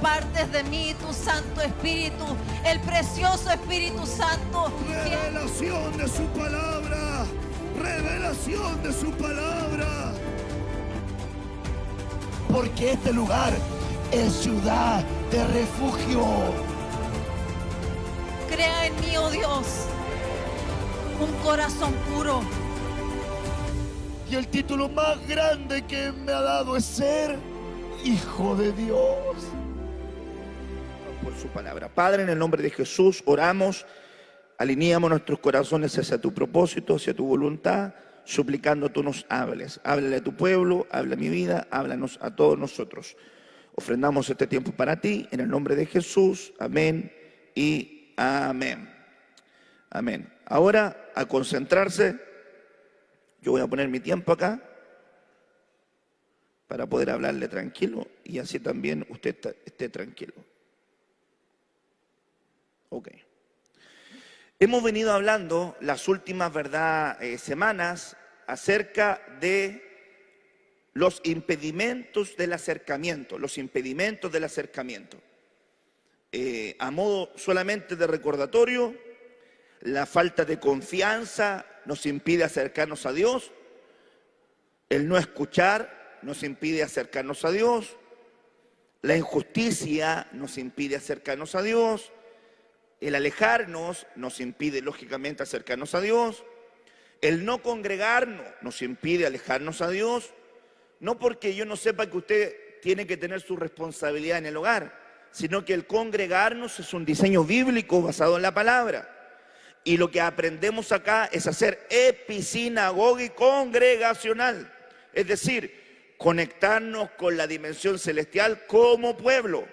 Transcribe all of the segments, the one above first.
apartes de mí tu Santo Espíritu, el precioso Espíritu Santo. Revelación de su palabra. Revelación de su palabra. Porque este lugar es ciudad de refugio. Crea en mí, oh Dios, un corazón puro. Y el título más grande que me ha dado es ser hijo de Dios. Por su palabra. Padre, en el nombre de Jesús, oramos, alineamos nuestros corazones hacia tu propósito, hacia tu voluntad, suplicando tú nos hables. Háblale a tu pueblo, habla a mi vida, háblanos a todos nosotros. Ofrendamos este tiempo para ti, en el nombre de Jesús. Amén y amén. Amén. Ahora, a concentrarse, yo voy a poner mi tiempo acá para poder hablarle tranquilo y así también usted esté tranquilo. Ok. Hemos venido hablando las últimas semanas acerca de los impedimentos del acercamiento, a modo solamente de recordatorio, la falta de confianza nos impide acercarnos a Dios, el no escuchar nos impide acercarnos a Dios, la injusticia nos impide acercarnos a Dios, el alejarnos nos impide lógicamente acercarnos a Dios, el no congregarnos nos impide alejarnos a Dios, no porque yo no sepa que usted tiene que tener su responsabilidad en el hogar, sino que el congregarnos es un diseño bíblico basado en la palabra. Y lo que aprendemos acá es hacer episinagoga y congregacional, es decir, conectarnos con la dimensión celestial como pueblo,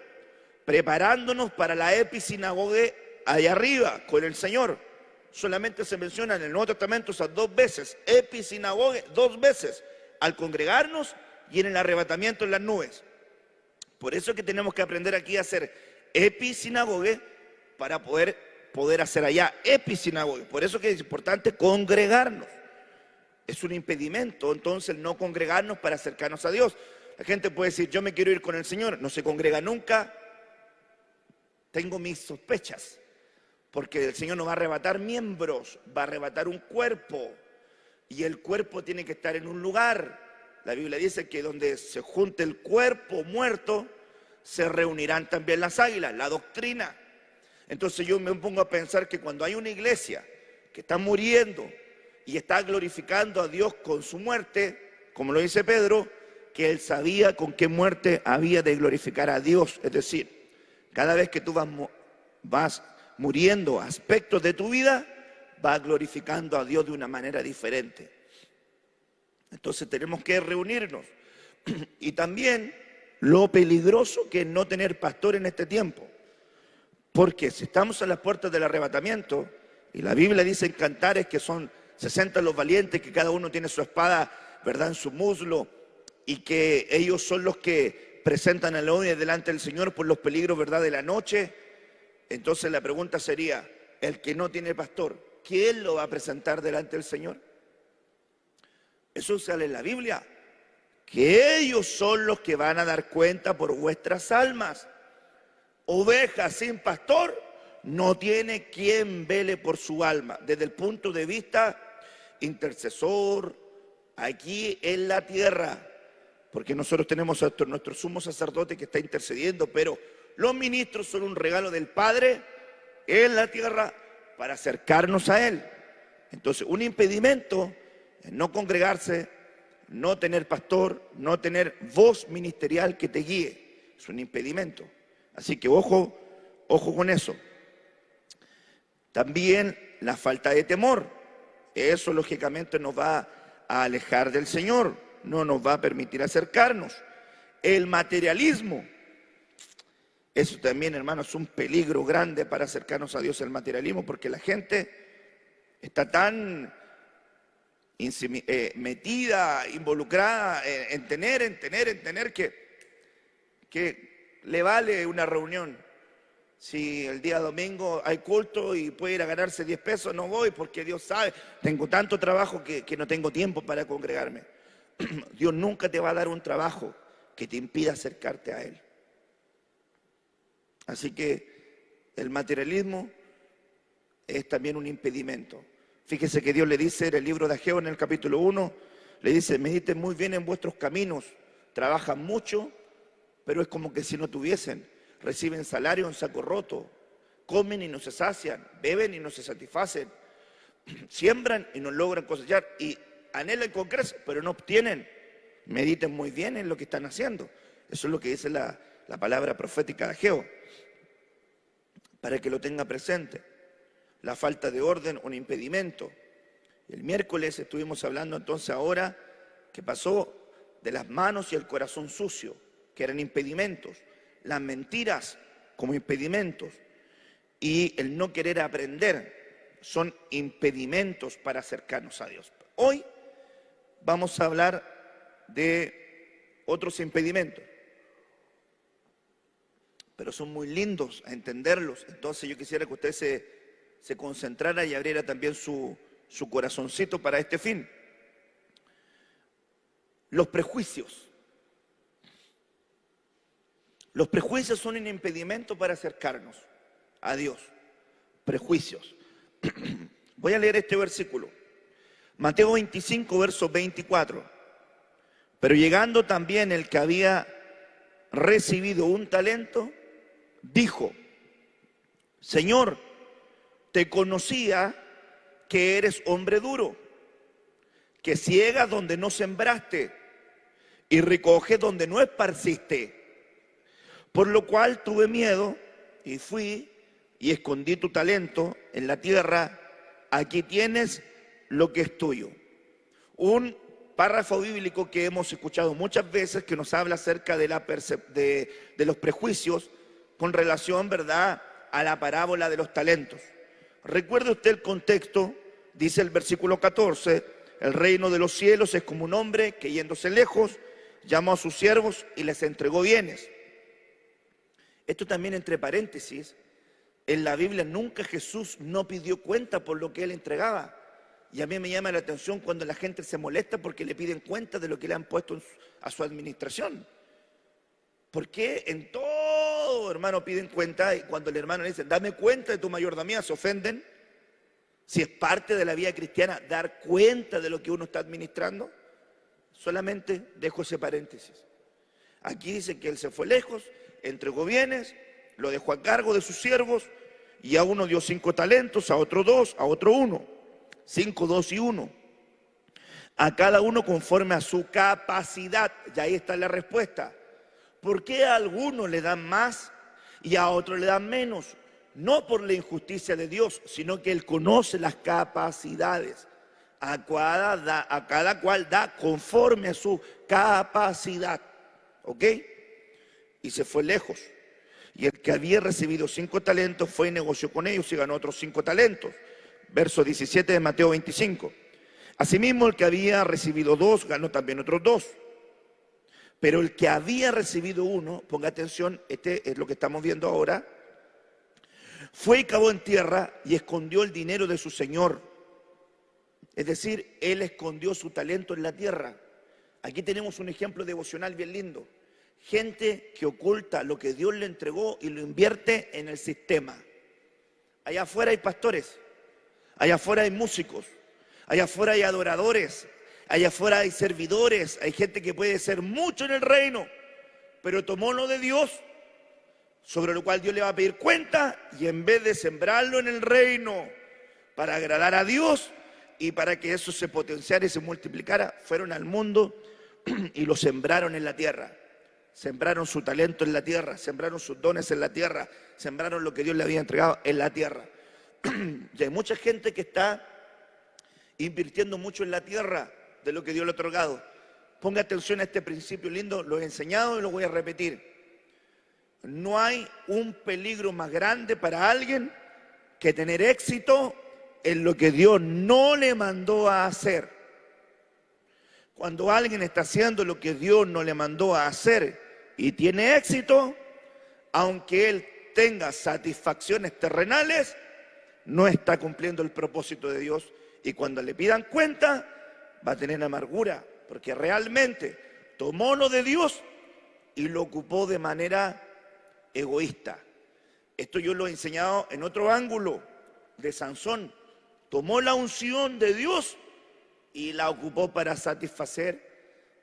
preparándonos para la episinagoga allá arriba con el Señor. Solamente se menciona en el Nuevo Testamento esas dos veces, episinagoga, dos veces, al congregarnos y en el arrebatamiento en las nubes. Por eso es que tenemos que aprender aquí a hacer episinagoga para poder hacer allá episinagoga. Por eso que es importante congregarnos. Es un impedimento entonces el no congregarnos para acercarnos a Dios. La gente puede decir, yo me quiero ir con el Señor, no se congrega nunca. Tengo mis sospechas, porque el Señor no va a arrebatar miembros, va a arrebatar un cuerpo, y el cuerpo tiene que estar en un lugar. La Biblia dice que donde se junte el cuerpo muerto, se reunirán también las águilas, la doctrina. Entonces yo me pongo a pensar que cuando hay una iglesia que está muriendo y está glorificando a Dios con su muerte, como lo dice Pedro, que él sabía con qué muerte había de glorificar a Dios. Es decir, cada vez que tú vas muriendo aspectos de tu vida, vas glorificando a Dios de una manera diferente. Entonces tenemos que reunirnos. Y también lo peligroso que es no tener pastor en este tiempo. Porque si estamos a las puertas del arrebatamiento, y la Biblia dice en Cantares que son 60 los valientes, que cada uno tiene su espada, ¿verdad?, en su muslo, y que ellos son los que presentan a león delante del Señor por los peligros, ¿verdad?, de la noche. Entonces la pregunta sería, el que no tiene pastor, ¿quién lo va a presentar delante del Señor? Eso sale en la Biblia, que ellos son los que van a dar cuenta por vuestras almas. Oveja sin pastor no tiene quien vele por su alma. Desde el punto de vista intercesor, aquí en la tierra, porque nosotros tenemos a nuestro sumo sacerdote que está intercediendo, pero los ministros son un regalo del Padre en la tierra para acercarnos a Él. Entonces, un impedimento es no congregarse, no tener pastor, no tener voz ministerial que te guíe. Es un impedimento. Así que ojo con eso. También la falta de temor. Eso lógicamente nos va a alejar del Señor, no nos va a permitir acercarnos. El materialismo. Eso también, hermanos, es un peligro grande para acercarnos a Dios, el materialismo, porque la gente está tan metida, involucrada en tener que le vale una reunión. Si el día domingo hay culto y puede ir a ganarse 10 pesos, no voy porque Dios sabe, tengo tanto trabajo que no tengo tiempo para congregarme. Dios nunca te va a dar un trabajo que te impida acercarte a Él. Así que el materialismo es también un impedimento. Fíjese que Dios le dice en el libro de Ageo, en el capítulo 1, le dice: mediten muy bien en vuestros caminos, trabajan mucho, pero es como que si no tuviesen, reciben salario en saco roto, comen y no se sacian, beben y no se satisfacen, siembran y no logran cosechar, y anhelan con creces, pero no obtienen. Mediten muy bien en lo que están haciendo. Eso es lo que dice la palabra profética de Ageo, para que lo tenga presente. La falta de orden, un impedimento. El miércoles estuvimos hablando entonces ahora que pasó de las manos y el corazón sucio, que eran impedimentos, las mentiras como impedimentos, y el no querer aprender son impedimentos para acercarnos a Dios. Hoy vamos a hablar de otros impedimentos, pero son muy lindos a entenderlos. Entonces yo quisiera que usted se concentrara y abriera también su corazoncito para este fin. Los prejuicios. Los prejuicios son un impedimento para acercarnos a Dios. Prejuicios. Voy a leer este versículo. Mateo 25, verso 24. Pero llegando también el que había recibido un talento, dijo: Señor, te conocía que eres hombre duro, que ciegas donde no sembraste y recoges donde no esparciste. Por lo cual tuve miedo y fui y escondí tu talento en la tierra. Aquí tienes lo que es tuyo. Un párrafo bíblico que hemos escuchado muchas veces, que nos habla acerca de los prejuicios con relación, ¿verdad?, a la parábola de los talentos. Recuerde usted el contexto. Dice el versículo 14: el reino de los cielos es como un hombre que, yéndose lejos, llamó a sus siervos y les entregó bienes. Esto también, entre paréntesis, en la Biblia nunca Jesús no pidió cuenta por lo que él entregaba. Y a mí me llama la atención cuando la gente se molesta porque le piden cuenta de lo que le han puesto a su administración. ¿Por qué en todo, hermano, piden cuenta? Y cuando el hermano le dice: dame cuenta de tu mayordomía, se ofenden. Si es parte de la vida cristiana dar cuenta de lo que uno está administrando. Solamente dejo ese paréntesis. Aquí dice que él se fue lejos, entregó bienes, lo dejó a cargo de sus siervos, y a uno dio 5 talentos, a otro 2, a otro 1. 5, 2 y 1. A cada uno conforme a su capacidad. Y ahí está la respuesta. ¿Por qué a algunos le dan más y a otros le dan menos? No por la injusticia de Dios, sino que Él conoce las capacidades. A cada cual da conforme a su capacidad. ¿Ok? Y se fue lejos. Y el que había recibido 5 talentos fue y negoció con ellos y ganó otros 5 talentos. Verso 17 de Mateo 25. Asimismo, el que había recibido 2 ganó también otros 2. Pero el que había recibido 1, ponga atención, este es lo que estamos viendo ahora, fue y cavó en tierra y escondió el dinero de su señor. Es decir, él escondió su talento en la tierra. Aquí tenemos un ejemplo devocional bien lindo. Gente que oculta lo que Dios le entregó y lo invierte en el sistema. Allá afuera hay pastores, allá afuera hay músicos, allá afuera hay adoradores, allá afuera hay servidores, hay gente que puede ser mucho en el reino, pero tomó lo de Dios, sobre lo cual Dios le va a pedir cuenta, y en vez de sembrarlo en el reino para agradar a Dios y para que eso se potenciara y se multiplicara, fueron al mundo y lo sembraron en la tierra. Sembraron su talento en la tierra, sembraron sus dones en la tierra, sembraron lo que Dios le había entregado en la tierra. Y hay mucha gente que está invirtiendo mucho en la tierra de lo que Dios le ha otorgado. Ponga atención a este principio lindo, lo he enseñado y lo voy a repetir. No hay un peligro más grande para alguien que tener éxito en lo que Dios no le mandó a hacer. Cuando alguien está haciendo lo que Dios no le mandó a hacer y tiene éxito, aunque él tenga satisfacciones terrenales, no está cumpliendo el propósito de Dios. Y cuando le pidan cuenta, va a tener amargura, porque realmente tomó lo de Dios y lo ocupó de manera egoísta. Esto yo lo he enseñado en otro ángulo de Sansón. Tomó la unción de Dios y la ocupó para satisfacer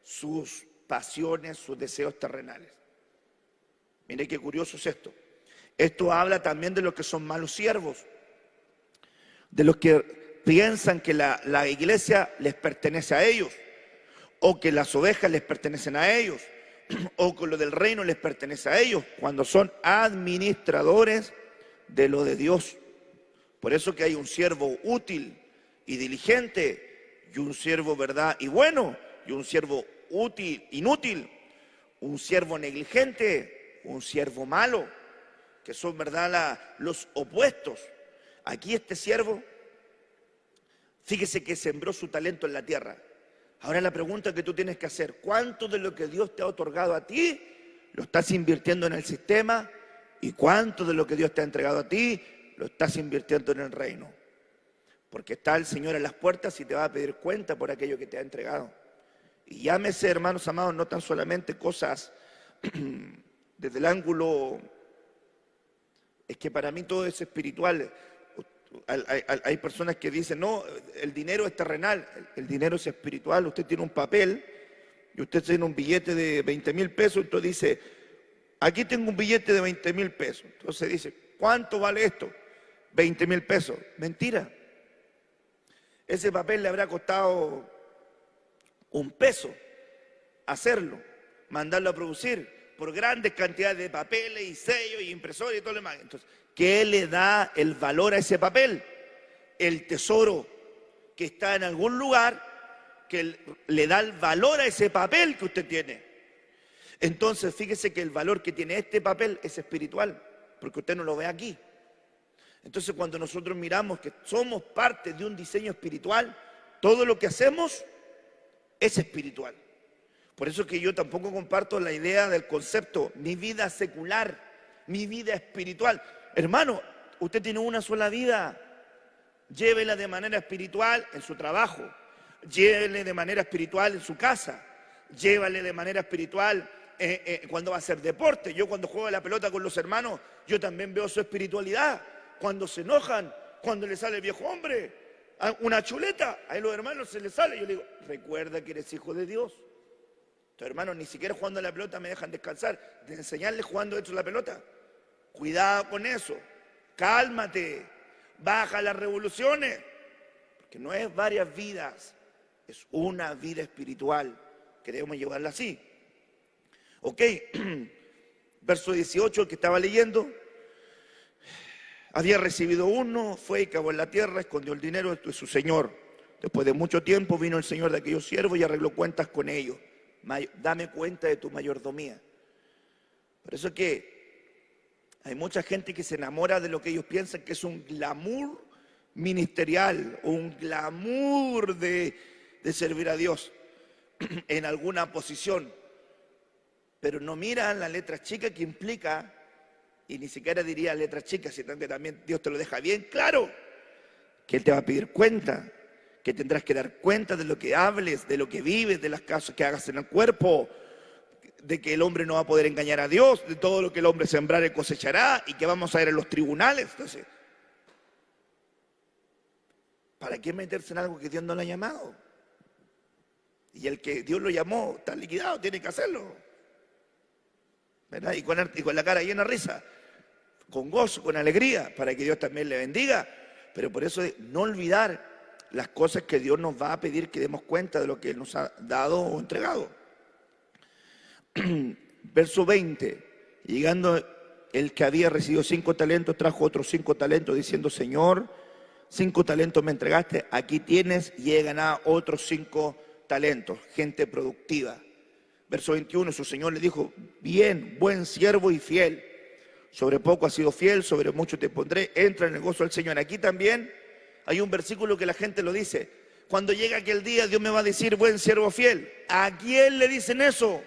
sus pasiones, sus deseos terrenales. Mire qué curioso es esto. Esto habla también de los que son malos siervos, de los que piensan que la iglesia les pertenece a ellos, o que las ovejas les pertenecen a ellos, o que lo del reino les pertenece a ellos, cuando son administradores de lo de Dios. Por eso que hay un siervo útil y diligente, y un siervo verdad y bueno, y un siervo útil, inútil, un siervo negligente, un siervo malo, que son verdad los opuestos. Aquí este siervo, fíjese que sembró su talento en la tierra. Ahora la pregunta que tú tienes que hacer: ¿cuánto de lo que Dios te ha otorgado a ti lo estás invirtiendo en el sistema? ¿Y cuánto de lo que Dios te ha entregado a ti lo estás invirtiendo en el reino? Porque está el Señor en las puertas y te va a pedir cuenta por aquello que te ha entregado. Y llámese, hermanos amados, no tan solamente cosas desde el ángulo, es que para mí todo es espiritual. Hay personas que dicen, no, el dinero es terrenal, el dinero es espiritual. Usted tiene un papel y usted tiene un billete de 20,000 pesos, entonces dice, aquí tengo un billete de 20,000 pesos. Entonces dice, ¿cuánto vale esto? 20,000 pesos. Mentira. Ese papel le habrá costado $1 hacerlo, mandarlo a producir, por grandes cantidades de papeles y sellos y impresores y todo lo demás. Entonces, ¿qué le da el valor a ese papel? El tesoro que está en algún lugar que le da el valor a ese papel que usted tiene. Entonces, fíjese que el valor que tiene este papel es espiritual, porque usted no lo ve aquí. Entonces, cuando nosotros miramos que somos parte de un diseño espiritual, todo lo que hacemos es espiritual. Por eso es que yo tampoco comparto la idea del concepto, mi vida secular, mi vida espiritual. Hermano, usted tiene una sola vida, llévela de manera espiritual en su trabajo, llévele de manera espiritual en su casa, llévale de manera espiritual cuando va a hacer deporte. Yo cuando juego a la pelota con los hermanos, yo también veo su espiritualidad. Cuando se enojan, cuando le sale el viejo hombre, una chuleta, a los hermanos se les sale. Yo le digo, recuerda que eres hijo de Dios. Tus hermanos ni siquiera jugando a la pelota me dejan descansar, de enseñarles jugando dentro de la pelota. Cuidado con eso, cálmate, baja las revoluciones, porque no es varias vidas, es una vida espiritual que debemos llevarla así. Ok, verso 18, el que estaba leyendo, había recibido uno, fue y cavó en la tierra, escondió el dinero de su señor. Después de mucho tiempo vino el señor de aquellos siervos y arregló cuentas con ellos. Dame cuenta de tu mayordomía. Por eso es que hay mucha gente que se enamora de lo que ellos piensan que es un glamour ministerial, un glamour de servir a Dios en alguna posición, pero no miran la letra chica que implica, y ni siquiera diría letras chicas, sino que también Dios te lo deja bien claro, que Él te va a pedir cuenta, que tendrás que dar cuenta de lo que hables, de lo que vives, de las cosas que hagas en el cuerpo, de que el hombre no va a poder engañar a Dios, de todo lo que el hombre sembrare cosechará, y que vamos a ver en los tribunales. Entonces, ¿para qué meterse en algo que Dios no le ha llamado? Y el que Dios lo llamó está liquidado, tiene que hacerlo, ¿verdad? Y con la cara llena de risa, con gozo, con alegría, para que Dios también le bendiga. Pero por eso no olvidar las cosas que Dios nos va a pedir que demos cuenta de lo que Él nos ha dado o entregado. Verso 20, llegando el que había recibido 5 talentos, trajo otros 5 talentos, diciendo, Señor, 5 talentos me entregaste, aquí tienes, y he ganado otros 5 talentos, gente productiva. Verso 21, su Señor le dijo, bien, buen siervo y fiel, sobre poco has sido fiel, sobre mucho te pondré, entra en el gozo del Señor. Aquí también hay un versículo que la gente lo dice, cuando llega aquel día Dios me va a decir, buen siervo fiel. ¿A quién le dicen eso?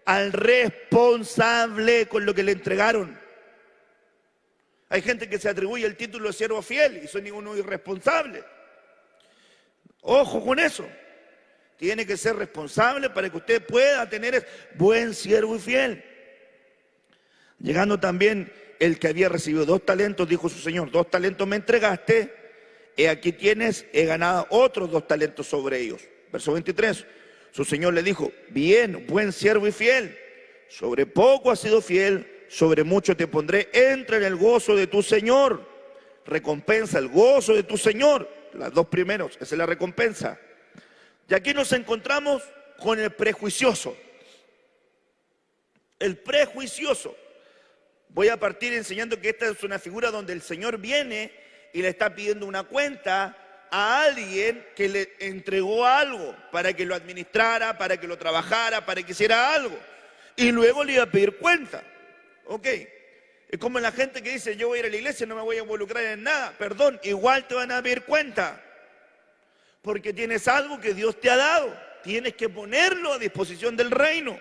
Al responsable con lo que le entregaron. Hay gente que se atribuye el título de siervo fiel y son ninguno irresponsable. Ojo con eso. Tiene que ser responsable para que usted pueda tener buen siervo y fiel. Llegando también el que había recibido 2 talentos dijo su señor: 2 talentos me entregaste, aquí tienes, he ganado otros 2 talentos sobre ellos. Verso 23, su señor le dijo: bien, buen siervo y fiel, sobre poco has sido fiel, sobre mucho te pondré, entra en el gozo de tu señor. Recompensa, el gozo de tu señor, las 2 primeros, esa es la recompensa. Y aquí nos encontramos con el prejuicioso. El prejuicioso. Voy a partir enseñando que esta es una figura donde el Señor viene y le está pidiendo una cuenta a alguien que le entregó algo para que lo administrara, para que lo trabajara, para que hiciera algo. Y luego le iba a pedir cuenta. Ok. Es como la gente que dice: yo voy a ir a la iglesia, no me voy a involucrar en nada. Perdón, igual te van a pedir cuenta. Porque tienes algo que Dios te ha dado. Tienes que ponerlo a disposición del reino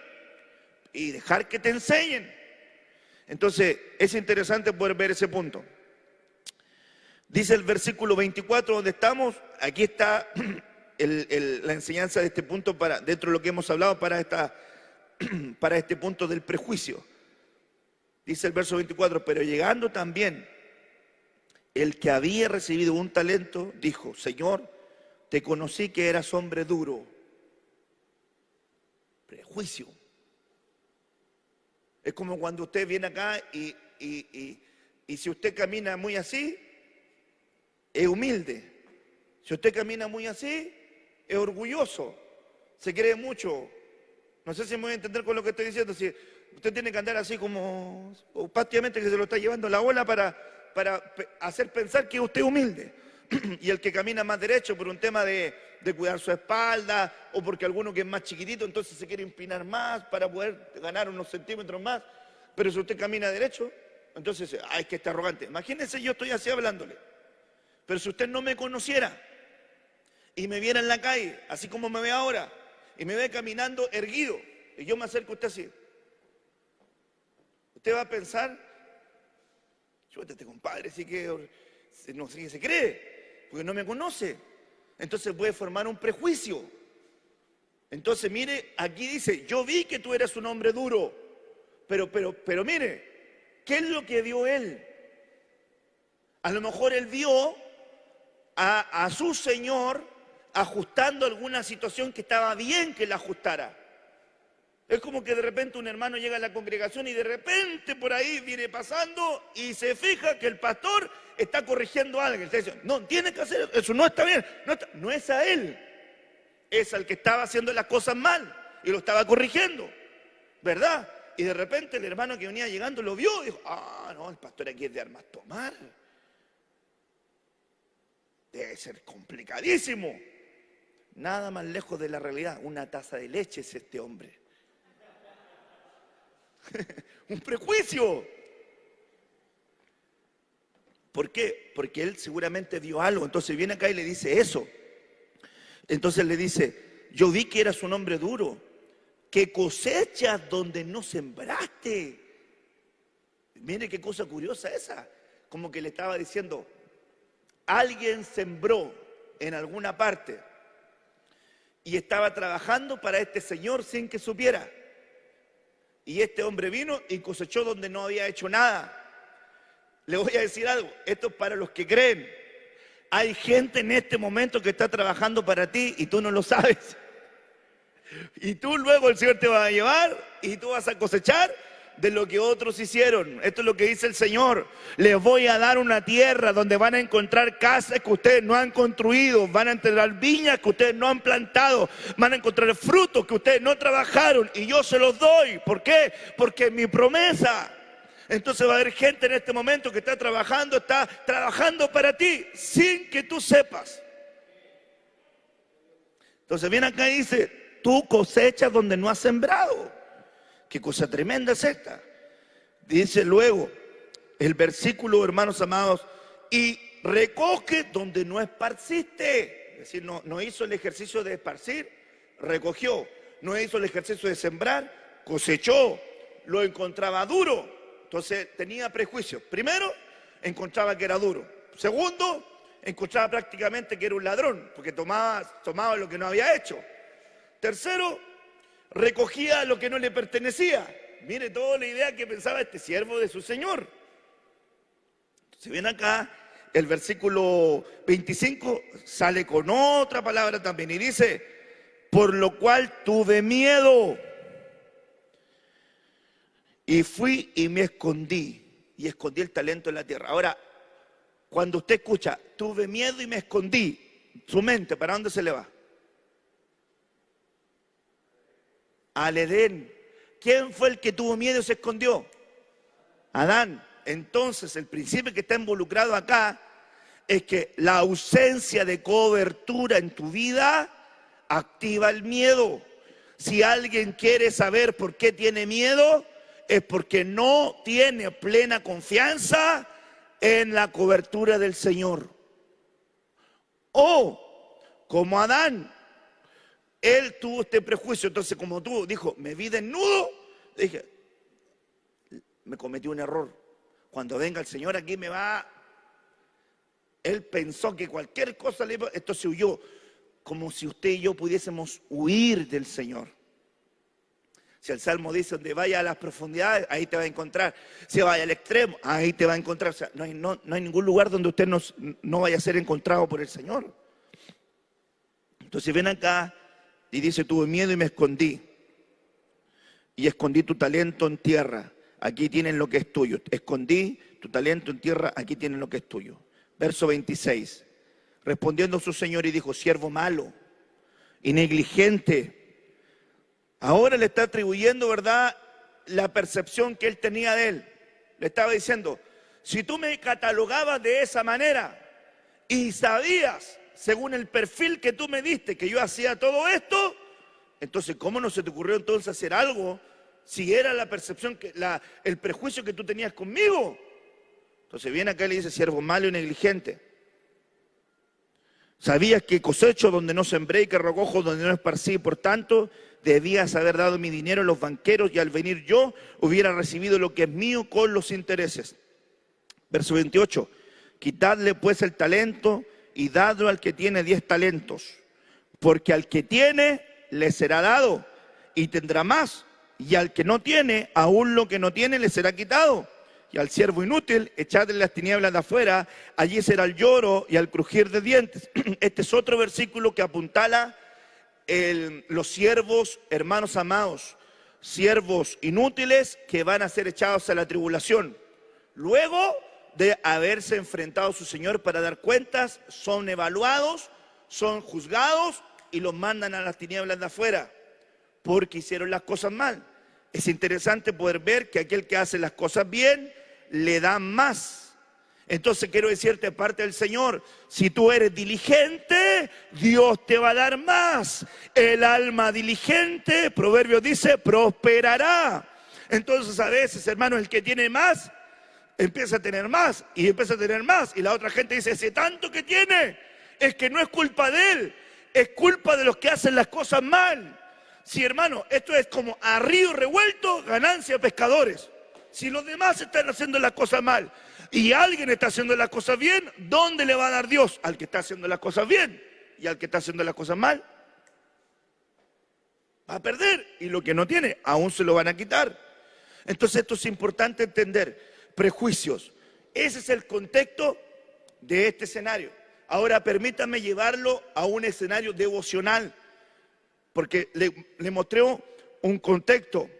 y dejar que te enseñen. Entonces, es interesante poder ver ese punto. Dice el versículo 24 donde estamos, aquí está la enseñanza de este punto dentro de lo que hemos hablado para este punto del prejuicio. Dice el verso 24: pero llegando también el que había recibido 1 talento, dijo: Señor, te conocí que eras hombre duro. Prejuicio. Es como cuando usted viene acá y si usted camina muy así, es humilde. Si usted camina muy así, es orgulloso. Se cree mucho. No sé si me voy a entender con lo que estoy diciendo. Si usted tiene que andar así como prácticamente que se lo está llevando la ola para hacer pensar que usted es humilde. Y el que camina más derecho por un tema de cuidar su espalda, o porque alguno que es más chiquitito entonces se quiere empinar más para poder ganar unos centímetros más. Pero si usted camina derecho, entonces es que está arrogante. Imagínense, yo estoy así hablándole, pero si usted no me conociera y me viera en la calle así como me ve ahora y me ve caminando erguido y yo me acerco a usted así, usted va a pensar: chútate, este compadre, sí que no sé qué se cree, porque no me conoce. Entonces puede formar un prejuicio. Entonces mire, aquí dice: yo vi que tú eras un hombre duro, pero mire, ¿qué es lo que vio él? A lo mejor él vio a su señor ajustando alguna situación que estaba bien que la ajustara. Es como que de repente un hermano llega a la congregación y de repente por ahí viene pasando y se fija que el pastor está corrigiendo a alguien. Está diciendo: no, tiene que hacer eso, no está bien. No es a él, es al que estaba haciendo las cosas mal y lo estaba corrigiendo, ¿verdad? Y de repente el hermano que venía llegando lo vio y dijo: ah, no, el pastor aquí es de armas tomar. Debe ser complicadísimo. Nada más lejos de la realidad. Una taza de leche es este hombre. Un prejuicio. ¿Por qué? Porque él seguramente vio algo. Entonces viene acá y le dice eso. Entonces le dice: yo vi que eras un hombre duro, que cosechas donde no sembraste. Mire qué cosa curiosa esa. Como que le estaba diciendo: alguien sembró en alguna parte y estaba trabajando para este señor sin que supiera. Y este hombre vino y cosechó donde no había hecho nada. Le voy a decir algo, esto es para los que creen. Hay gente en este momento que está trabajando para ti y tú no lo sabes. Y tú luego el Señor te va a llevar y tú vas a cosechar de lo que otros hicieron. Esto es lo que dice el Señor: les voy a dar una tierra donde van a encontrar casas que ustedes no han construido, van a encontrar viñas que ustedes no han plantado, van a encontrar frutos que ustedes no trabajaron y yo se los doy. ¿Por qué? Porque es mi promesa. Entonces va a haber gente en este momento que está trabajando para ti sin que tú sepas. Entonces viene acá y dice: tú cosechas donde no has sembrado. Qué cosa tremenda es esta. Dice luego el versículo, hermanos amados: y recoge donde no esparciste. Es decir, no hizo el ejercicio de esparcir, recogió. No hizo el ejercicio de sembrar, cosechó. Lo encontraba duro, entonces tenía prejuicios. Primero, encontraba que era duro. Segundo, encontraba prácticamente que era un ladrón, porque tomaba lo que no había hecho. Tercero, recogía lo que no le pertenecía. Mire toda la idea que pensaba este siervo de su señor. Si ven acá, el versículo 25 sale con otra palabra también y dice, por lo cual tuve miedo y fui y me escondí el talento en la tierra. Ahora, cuando usted escucha, tuve miedo y me escondí, su mente, ¿para dónde se le va? Al Edén. ¿Quién fue el que tuvo miedo y se escondió? Adán. Entonces, el principio que está involucrado acá es que la ausencia de cobertura en tu vida activa el miedo. Si alguien quiere saber por qué tiene miedo, es porque no tiene plena confianza en la cobertura del Señor. O, como Adán, él tuvo este prejuicio, entonces como tú dijo, me vi desnudo, dije, me cometí un error. Cuando venga el Señor aquí me va... Él pensó que cualquier cosa le iba... Esto se huyó, como si usted y yo pudiésemos huir del Señor. Si el Salmo dice, donde vaya a las profundidades, ahí te va a encontrar. Si vaya al extremo, ahí te va a encontrar. O sea, no hay ningún lugar donde usted no vaya a ser encontrado por el Señor. Entonces ven acá y dice, tuve miedo y me escondí. Y escondí tu talento en tierra. Aquí tienen lo que es tuyo. Escondí tu talento en tierra, aquí tienen lo que es tuyo. Verso 26. Respondiendo su señor y dijo, siervo malo y negligente. Ahora le está atribuyendo, ¿verdad?, la percepción que él tenía de él. Le estaba diciendo, si tú me catalogabas de esa manera y sabías, según el perfil que tú me diste, que yo hacía todo esto, entonces, ¿cómo no se te ocurrió entonces hacer algo si era la percepción, el prejuicio que tú tenías conmigo? Entonces viene acá y le dice, siervo malo y negligente. Sabías que cosecho donde no sembré y que recojo donde no esparcí, por tanto, debías haber dado mi dinero a los banqueros y al venir yo hubiera recibido lo que es mío con los intereses. Verso 28, quitadle pues el talento y dadlo al que tiene 10 talentos, porque al que tiene le será dado y tendrá más, y al que no tiene, aún lo que no tiene le será quitado. Y al siervo inútil, echadle las tinieblas de afuera, allí será el lloro y el crujir de dientes. Este es otro versículo que apuntala los siervos, hermanos amados, siervos inútiles que van a ser echados a la tribulación. Luego de haberse enfrentado a su Señor para dar cuentas, son evaluados, son juzgados y los mandan a las tinieblas de afuera, porque hicieron las cosas mal. Es interesante poder ver que aquel que hace las cosas bien, le da más. Entonces quiero decirte, parte del Señor, si tú eres diligente, Dios te va a dar más. El alma diligente, Proverbios dice, prosperará. Entonces a veces, hermano, el que tiene más, empieza a tener más, y empieza a tener más, y la otra gente dice, ese tanto que tiene, es que no es culpa de él, es culpa de los que hacen las cosas mal. Sí, hermano, esto es como a río revuelto, ganancia de pescadores. Si los demás están haciendo las cosas mal y alguien está haciendo las cosas bien, ¿dónde le va a dar Dios? Al que está haciendo las cosas bien, y al que está haciendo las cosas mal va a perder, y lo que no tiene aún se lo van a quitar. Entonces esto es importante entender. Prejuicios, ese es el contexto de este escenario. Ahora permítanme llevarlo a un escenario devocional, porque le mostré un contexto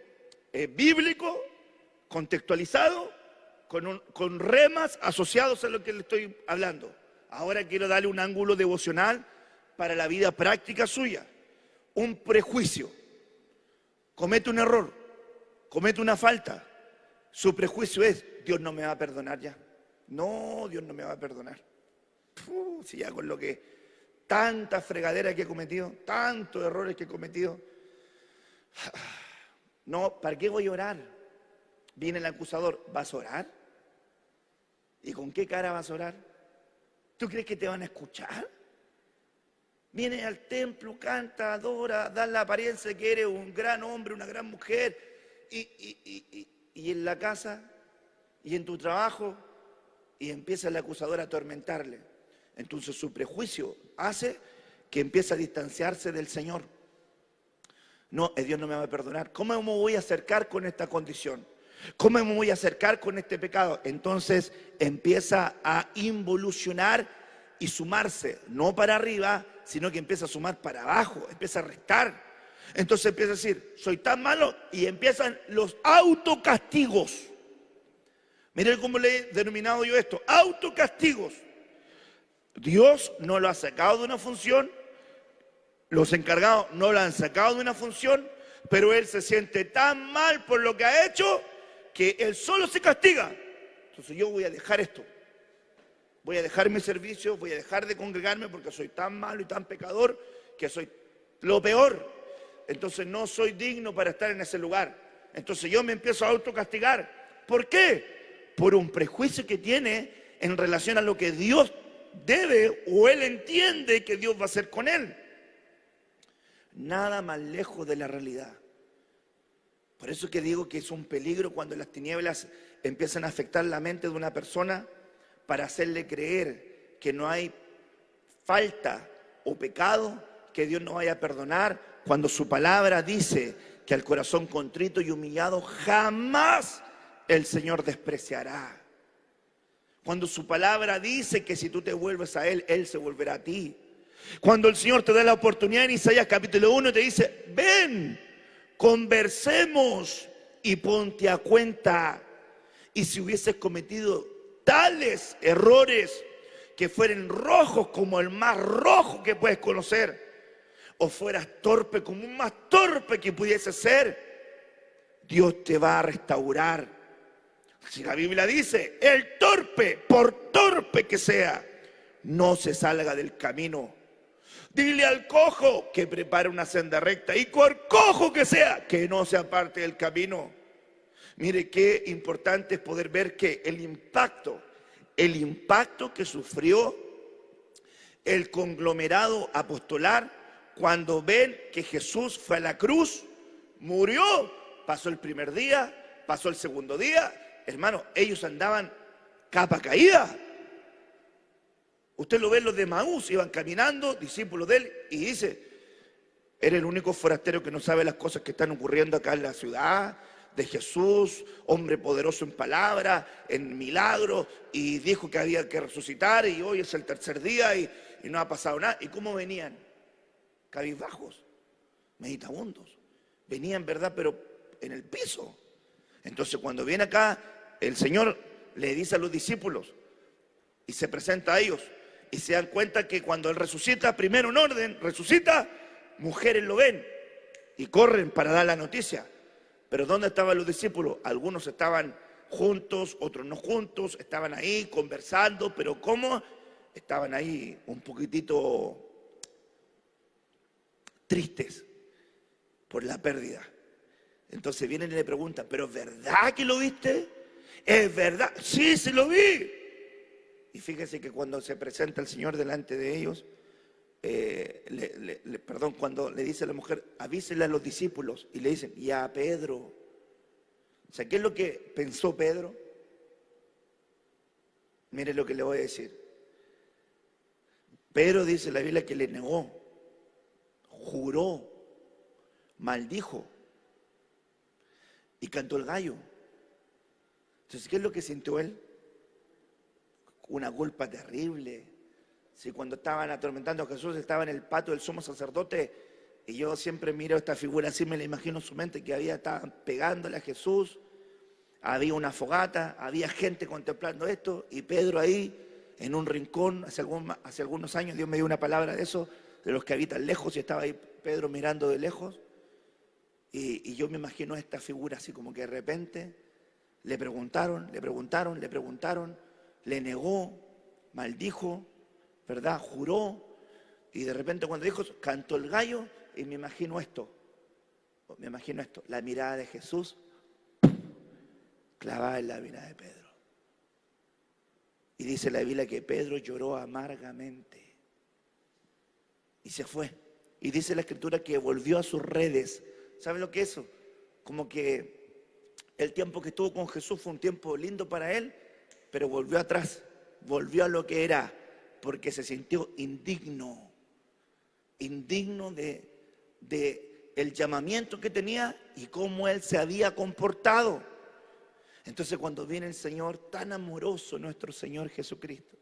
bíblico, contextualizado, con remas asociados a lo que le estoy hablando. Ahora quiero darle un ángulo devocional para la vida práctica suya. Un prejuicio. Comete un error, comete una falta. Su prejuicio es, Dios no me va a perdonar ya. No, Dios no me va a perdonar. Si ya con lo que... Tanta fregadera que he cometido, tantos errores que he cometido. No, ¿para qué voy a orar? Viene el acusador, ¿vas a orar? ¿Y con qué cara vas a orar? ¿Tú crees que te van a escuchar? Viene al templo, canta, adora, da la apariencia de que eres un gran hombre, una gran mujer. Y en la casa, y en tu trabajo, y empieza el acusador a atormentarle. Entonces su prejuicio hace que empiece a distanciarse del Señor. No, Dios no me va a perdonar. ¿Cómo me voy a acercar con esta condición? ¿Cómo me voy a acercar con este pecado? Entonces empieza a involucionar y sumarse, no para arriba, sino que empieza a sumar para abajo, empieza a restar. Entonces empieza a decir, soy tan malo, y empiezan los autocastigos. Miren cómo le he denominado yo esto, autocastigos. Dios no lo ha sacado de una función, los encargados no lo han sacado de una función, pero él se siente tan mal por lo que ha hecho que él solo se castiga. Entonces yo voy a dejar esto, voy a dejar mi servicio, voy a dejar de congregarme porque soy tan malo y tan pecador que soy lo peor. Entonces no soy digno para estar en ese lugar. Entonces yo me empiezo a autocastigar. ¿Por qué? Por un prejuicio que tiene en relación a lo que Dios debe o él entiende que Dios va a hacer con él. Nada más lejos de la realidad. Por eso que digo que es un peligro cuando las tinieblas empiezan a afectar la mente de una persona para hacerle creer que no hay falta o pecado que Dios no vaya a perdonar, cuando su palabra dice que al corazón contrito y humillado jamás el Señor despreciará. Cuando su palabra dice que si tú te vuelves a Él, Él se volverá a ti. Cuando el Señor te da la oportunidad en Isaías capítulo 1 te dice, ven, conversemos y ponte a cuenta. Y si hubieses cometido tales errores que fueren rojos como el más rojo que puedes conocer, o fueras torpe como un más torpe que pudiese ser, Dios te va a restaurar. Si la Biblia dice, el torpe, por torpe que sea, no se salga del camino. Dile al cojo que prepare una senda recta, y por cojo que sea, que no se aparte del camino. Mire qué importante es poder ver que el impacto que sufrió el conglomerado apostolar cuando ven que Jesús fue a la cruz, murió, pasó el primer día, pasó el segundo día, hermano, ellos andaban capa caída. Usted lo ve, los de Maús iban caminando, discípulos de él, y dice, eres el único forastero que no sabe las cosas que están ocurriendo acá en la ciudad de Jesús, hombre poderoso en palabra, en milagros, y dijo que había que resucitar, y hoy es el tercer día y no ha pasado nada. ¿Y cómo venían? Cabizbajos, meditabundos. Venían, ¿verdad? Pero en el piso. Entonces cuando viene acá, el Señor le dice a los discípulos, y se presenta a ellos, y se dan cuenta que cuando Él resucita, primero en orden, resucita, mujeres lo ven y corren para dar la noticia. Pero ¿dónde estaban los discípulos? Algunos estaban juntos, otros no juntos, estaban ahí conversando, pero ¿cómo? Estaban ahí un poquitito tristes por la pérdida. Entonces vienen y le preguntan, ¿pero es verdad que lo viste? ¿Es verdad? Sí, se lo vi. Y fíjese que cuando se presenta el Señor delante de ellos, cuando le dice a la mujer, avísele a los discípulos, y le dicen, y a Pedro. O sea, ¿qué es lo que pensó Pedro? Mire lo que le voy a decir. Pedro, dice la Biblia, que le negó, juró, maldijo y cantó el gallo. Entonces, ¿qué es lo que sintió él? Una culpa terrible. Si cuando estaban atormentando a Jesús, estaba en el patio del sumo sacerdote, y yo siempre miro esta figura así, me la imagino en su mente, que estaban pegándole a Jesús, había una fogata, había gente contemplando esto, y Pedro ahí en un rincón. Hace algunos años Dios me dio una palabra de eso, de los que habitan lejos, y estaba ahí Pedro mirando de lejos, y yo me imagino esta figura así como que de repente le preguntaron, le negó, maldijo, ¿verdad? Juró, y de repente cuando dijo, cantó el gallo, y me imagino esto, la mirada de Jesús clavada en la mirada de Pedro. Y dice la Biblia que Pedro lloró amargamente y se fue. Y dice la Escritura que volvió a sus redes. ¿Saben lo que es eso? Como que el tiempo que estuvo con Jesús fue un tiempo lindo para él, pero volvió atrás, volvió a lo que era, porque se sintió indigno de el llamamiento que tenía y cómo él se había comportado. Entonces cuando viene el Señor, tan amoroso nuestro Señor Jesucristo,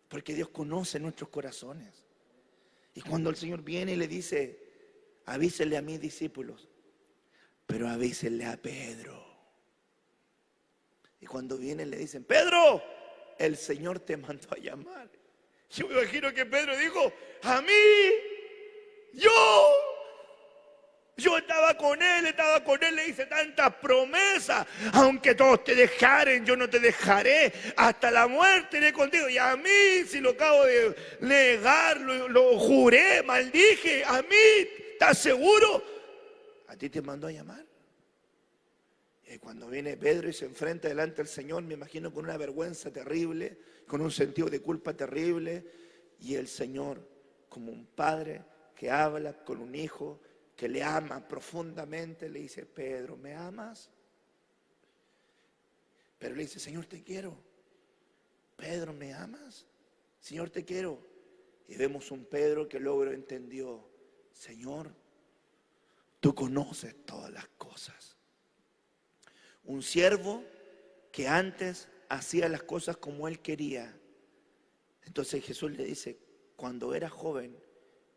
porque Dios conoce nuestros corazones. Y cuando el Señor viene y le dice, avísenle a mis discípulos, pero avísenle a Pedro. Y cuando vienen le dicen, Pedro, el Señor te mandó a llamar. Yo me imagino que Pedro dijo, a mí, yo estaba con él, le hice tantas promesas. Aunque todos te dejaren, yo no te dejaré. Hasta la muerte iré contigo. Y a mí, si lo acabo de negar, lo juré, maldije. A mí, ¿estás seguro? A ti te mandó a llamar. Y cuando viene Pedro y se enfrenta delante del Señor, me imagino con una vergüenza terrible, con un sentido de culpa terrible. Y el Señor, como un padre que habla con un hijo que le ama profundamente, le dice, Pedro, ¿me amas? Pero le dice, Señor, te quiero. Pedro, ¿me amas? Señor, te quiero. Y vemos un Pedro que luego entendió, Señor, tú conoces todas las cosas. Un siervo que antes hacía las cosas como él quería. Entonces Jesús le dice, cuando eras joven,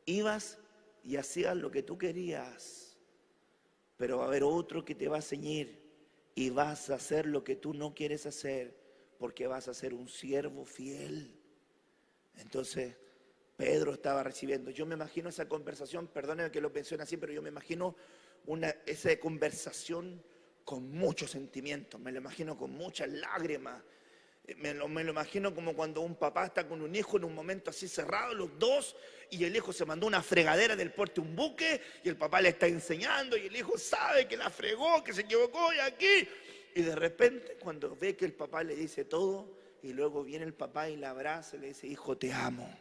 ibas y hacías lo que tú querías, pero va a haber otro que te va a ceñir y vas a hacer lo que tú no quieres hacer, porque vas a ser un siervo fiel. Entonces Pedro estaba recibiendo, yo me imagino esa conversación, perdónenme que lo mencione así, pero yo me imagino esa conversación con mucho sentimiento, me lo imagino con muchas lágrimas. Me lo imagino como cuando un papá está con un hijo en un momento así cerrado, los dos, y el hijo se mandó una fregadera del porte de un buque, y el papá le está enseñando, y el hijo sabe que la fregó, que se equivocó, y aquí. Y de repente, cuando ve que el papá le dice todo, y luego viene el papá y la abraza y le dice, hijo, te amo,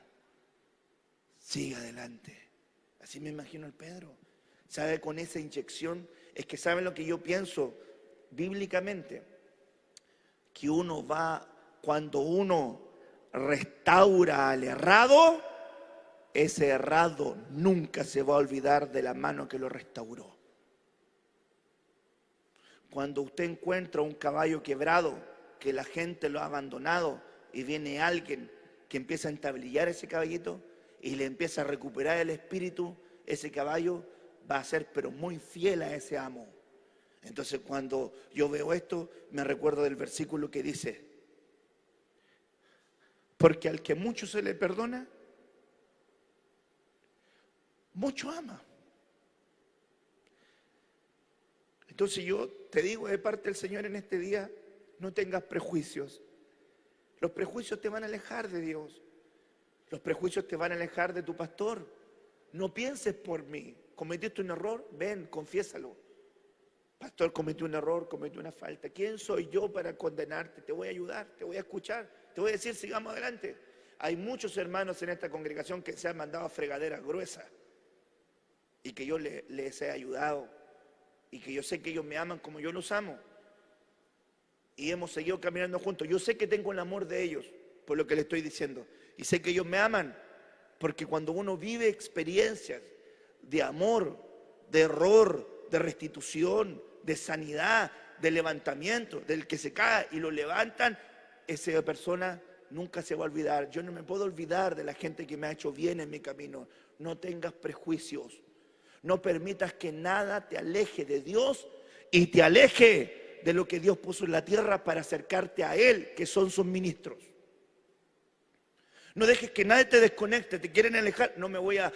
sigue adelante. Así me imagino el Pedro. ¿Sabe? Con esa inyección, es que ¿saben lo que yo pienso bíblicamente? Que uno va... Cuando uno restaura al errado, ese errado nunca se va a olvidar de la mano que lo restauró. Cuando usted encuentra un caballo quebrado, que la gente lo ha abandonado, y viene alguien que empieza a entablillar ese caballito y le empieza a recuperar el espíritu, ese caballo va a ser pero muy fiel a ese amo. Entonces cuando yo veo esto, me recuerdo del versículo que dice, porque al que mucho se le perdona, mucho ama. Entonces yo te digo de parte del Señor en este día, no tengas prejuicios. Los prejuicios te van a alejar de Dios. Los prejuicios te van a alejar de tu pastor. No pienses por mí. ¿Cometiste un error? Ven, confiésalo. Pastor, cometí un error, cometí una falta. ¿Quién soy yo para condenarte? Te voy a ayudar, te voy a escuchar. Te voy a decir, sigamos adelante. Hay muchos hermanos en esta congregación que se han mandado a fregaderas gruesas y que yo les he ayudado y que yo sé que ellos me aman como yo los amo. Y hemos seguido caminando juntos. Yo sé que tengo el amor de ellos por lo que les estoy diciendo. Y sé que ellos me aman porque cuando uno vive experiencias de amor, de error, de restitución, de sanidad, de levantamiento, del que se cae y lo levantan, esa persona nunca se va a olvidar. Yo no me puedo olvidar de la gente que me ha hecho bien en mi camino. No tengas prejuicios. No permitas que nada te aleje de Dios y te aleje de lo que Dios puso en la tierra para acercarte a Él, que son sus ministros. No dejes que nadie te desconecte. Te quieren alejar. No me voy a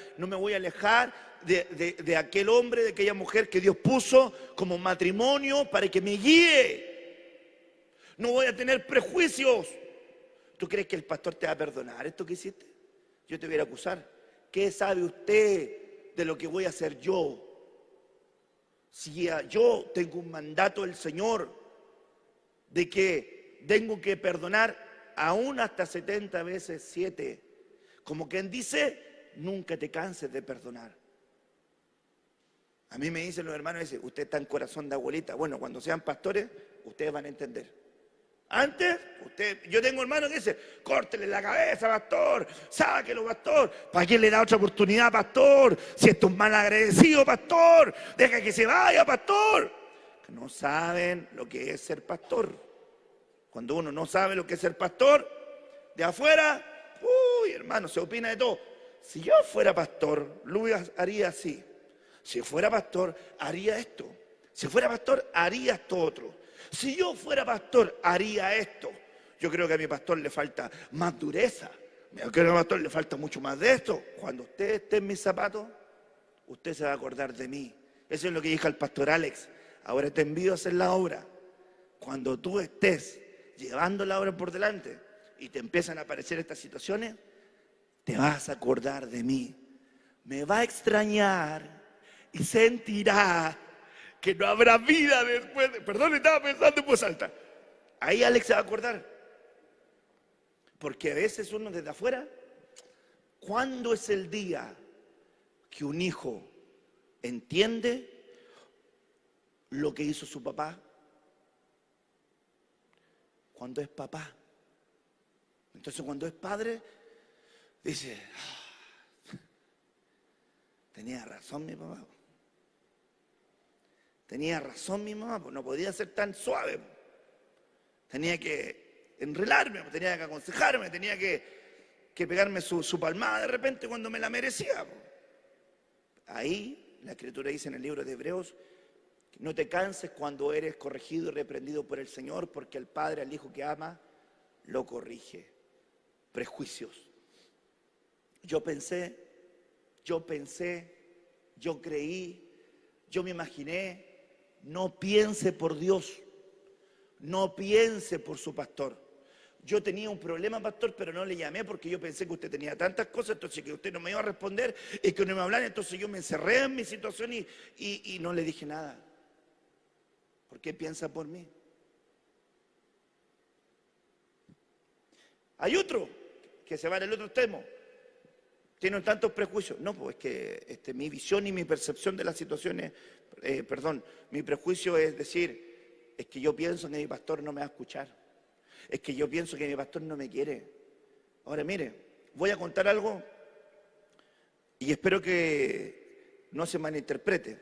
alejar de aquel hombre, de aquella mujer que Dios puso como matrimonio para que me guíe. No voy a tener prejuicios. ¿Tú crees que el pastor te va a perdonar esto que hiciste? Yo te voy a acusar. ¿Qué sabe usted de lo que voy a hacer yo? Si yo tengo un mandato del Señor de que tengo que perdonar aún hasta 70 veces 7. Como quien dice, nunca te canses de perdonar. A mí me dicen los hermanos, dicen, usted está en corazón de abuelita. Bueno, cuando sean pastores, ustedes van a entender. Antes, yo tengo hermanos que dicen, córtele la cabeza, pastor, sáquelo, pastor. ¿Para qué le da otra oportunidad, pastor? Si esto es un mal agradecido, pastor, deja que se vaya, pastor. no saben lo que es ser pastor. Cuando uno no sabe lo que es ser pastor, de afuera, uy, hermano, se opina de todo. Si yo fuera pastor, Luis haría así. Si fuera pastor, haría esto. Si fuera pastor, haría esto otro. Si yo fuera pastor, haría esto. Yo creo que a mi pastor le falta más dureza. Yo creo que a mi pastor le falta mucho más de esto. Cuando usted esté en mis zapatos, usted se va a acordar de mí. Eso es lo que dijo el pastor Alex. Ahora te envío a hacer la obra. Cuando tú estés llevando la obra por delante y te empiezan a aparecer estas situaciones, te vas a acordar de mí. Me va a extrañar y sentirá que no habrá vida después de... Perdón, estaba pensando en voz alta. Ahí Alex se va a acordar. Porque a veces uno desde afuera, ¿cuándo es el día que un hijo entiende lo que hizo su papá? Cuando es papá. Entonces cuando es padre, dice, tenía razón mi papá. Tenía razón mi mamá, pues no podía ser tan suave. Tenía que enrelarme, tenía que aconsejarme, tenía que pegarme su palmada de repente cuando me la merecía. Ahí la Escritura dice en el libro de Hebreos, no te canses cuando eres corregido y reprendido por el Señor, porque el Padre al Hijo que ama lo corrige. Prejuicios. Yo pensé, yo creí, yo me imaginé. No piense por Dios, no piense por su pastor. Yo tenía un problema, pastor, pero no le llamé porque yo pensé que usted tenía tantas cosas, entonces que usted no me iba a responder y que no me iba a hablar, entonces yo me encerré en mi situación y no le dije nada. ¿Por qué piensa por mí? Hay otro que se va en el otro extremo. Tienen tantos prejuicios. No, pues es que mi visión y mi percepción de las situaciones, mi prejuicio es decir, es que yo pienso que mi pastor no me va a escuchar. Es que yo pienso que mi pastor no me quiere. Ahora mire, voy a contar algo y espero que no se malinterprete.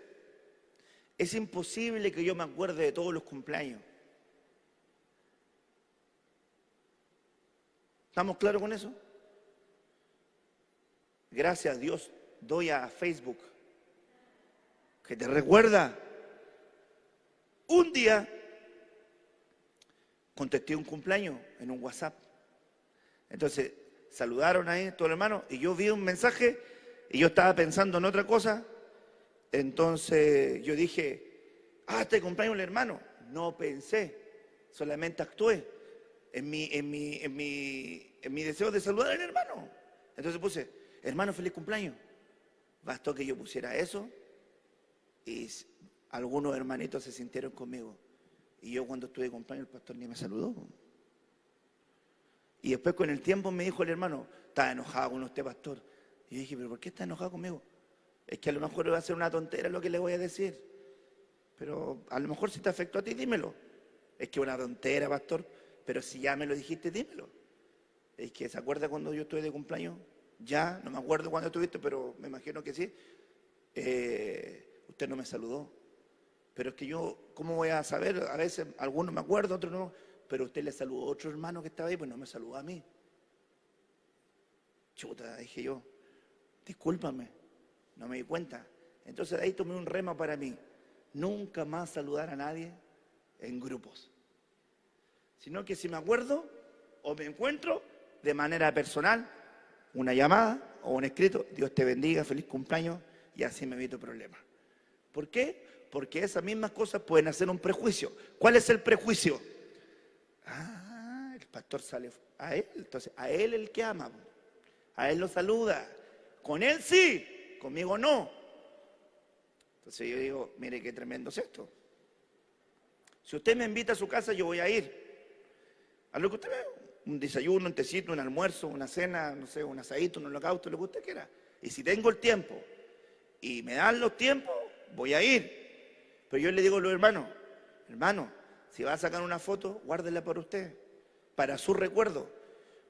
Es imposible que yo me acuerde de todos los cumpleaños. ¿Estamos claros con eso? Gracias a Dios doy a Facebook que te recuerda. Un día contesté un cumpleaños en un WhatsApp. Entonces saludaron ahí todos los hermanos y yo vi un mensaje y yo estaba pensando en otra cosa. Entonces yo dije, este cumpleaños el hermano. No pensé, solamente actué en mi deseo de saludar al hermano. Entonces puse, hermano, feliz cumpleaños. Bastó que yo pusiera eso y algunos hermanitos se sintieron conmigo. Y yo cuando estuve de cumpleaños el pastor ni me saludó. Y después con el tiempo me dijo el hermano, está enojado con usted, pastor. Y yo dije, ¿pero por qué está enojado conmigo? Es que a lo mejor va a ser una tontera lo que le voy a decir. Pero a lo mejor si te afectó a ti, dímelo. Es que una tontera, pastor. Pero si ya me lo dijiste, dímelo. Es que ¿se acuerda cuando yo estuve de cumpleaños? Ya, no me acuerdo cuándo estuviste, pero me imagino que sí. Usted no me saludó. Pero es que yo, ¿cómo voy a saber? A veces algunos me acuerdo, otros no. Pero usted le saludó a otro hermano que estaba ahí, pues no me saludó a mí. Chuta, dije yo, discúlpame, no me di cuenta. Entonces de ahí tomé un rema para mí. Nunca más saludar a nadie en grupos. Sino que si me acuerdo o me encuentro de manera personal, una llamada o un escrito, Dios te bendiga, feliz cumpleaños, y así me evito problemas. ¿Por qué? Porque esas mismas cosas pueden hacer un prejuicio. ¿Cuál es el prejuicio? El pastor sale a él, entonces a él el que ama, a él lo saluda, con él sí, conmigo no. Entonces yo digo, mire qué tremendo es esto. Si usted me invita a su casa, yo voy a ir. A lo que usted vea, un desayuno, un tecito, un almuerzo, una cena, no sé, un asadito, un holocausto, lo que usted quiera. Y si tengo el tiempo y me dan los tiempos, voy a ir. Pero yo le digo a los hermanos, hermano, si va a sacar una foto, guárdela para usted, para su recuerdo.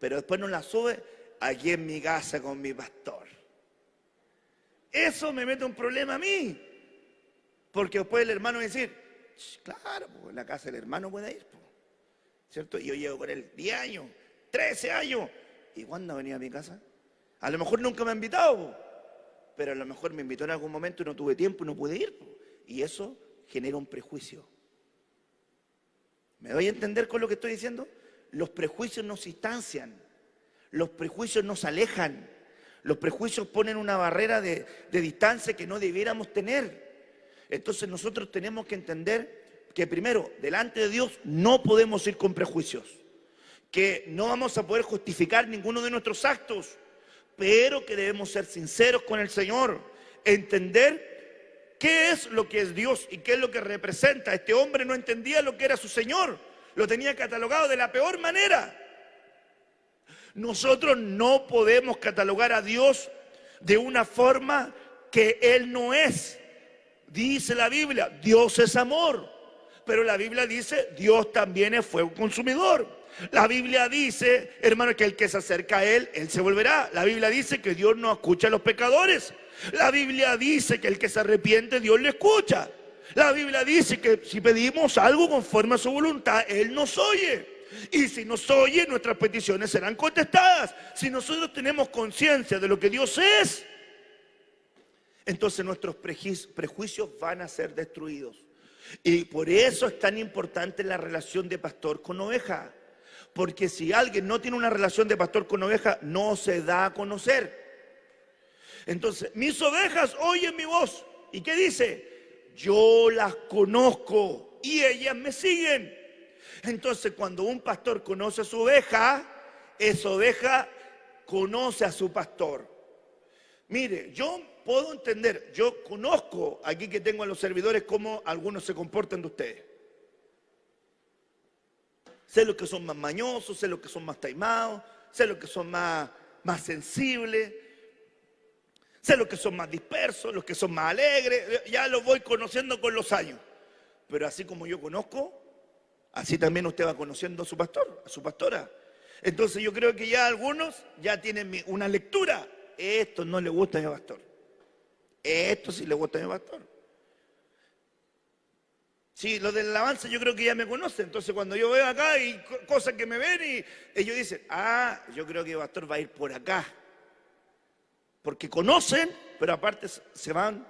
Pero después no la sube aquí en mi casa con mi pastor. Eso me mete un problema a mí. Porque después el hermano va a decir, Claro, pues, en la casa del hermano puede ir, pues, ¿cierto? Y yo llevo con él 10 años, 13 años. ¿Y cuándo ha venido a mi casa? A lo mejor nunca me ha invitado, pues, pero a lo mejor me invitó en algún momento y no tuve tiempo y no pude ir, pues. Y eso genera un prejuicio. ¿Me doy a entender con lo que estoy diciendo? Los prejuicios nos distancian, los prejuicios nos alejan, los prejuicios ponen una barrera de distancia que no debiéramos tener. Entonces nosotros tenemos que entender que primero, delante de Dios no podemos ir con prejuicios, que no vamos a poder justificar ninguno de nuestros actos, pero que debemos ser sinceros con el Señor, entender qué es lo que es Dios y qué es lo que representa. Este hombre no entendía lo que era su Señor, lo tenía catalogado de la peor manera. Nosotros no podemos catalogar a Dios de una forma que Él no es. Dice la Biblia, Dios es amor, pero la Biblia dice, Dios también es fuego consumidor. La Biblia dice, hermano, que el que se acerca a Él, Él se volverá. La Biblia dice que Dios no escucha a los pecadores. La Biblia dice que el que se arrepiente, Dios le escucha. La Biblia dice que si pedimos algo conforme a su voluntad, Él nos oye. Y si nos oye, nuestras peticiones serán contestadas. Si nosotros tenemos conciencia de lo que Dios es, entonces nuestros prejuicios van a ser destruidos. Y por eso es tan importante la relación de pastor con oveja. Porque si alguien no tiene una relación de pastor con oveja, no se da a conocer. Entonces, mis ovejas oyen mi voz. ¿Y qué dice? Yo las conozco y ellas me siguen. Entonces, cuando un pastor conoce a su oveja, esa oveja conoce a su pastor. Mire, yo puedo entender, yo conozco aquí que tengo a los servidores cómo algunos se comportan de ustedes. Sé los que son más mañosos, sé los que son más taimados, sé los que son más sensibles, sé los que son más dispersos, los que son más alegres. Ya los voy conociendo con los años. Pero así como yo conozco, así también usted va conociendo a su pastor, a su pastora. Entonces yo creo que ya algunos ya tienen una lectura. Esto no le gusta a mi pastor. Esto sí le gusta a mi pastor. Sí, los del alabanza yo creo que ya me conocen. Entonces cuando yo veo acá y cosas que me ven y ellos dicen, yo creo que el pastor va a ir por acá. Porque conocen, pero aparte se van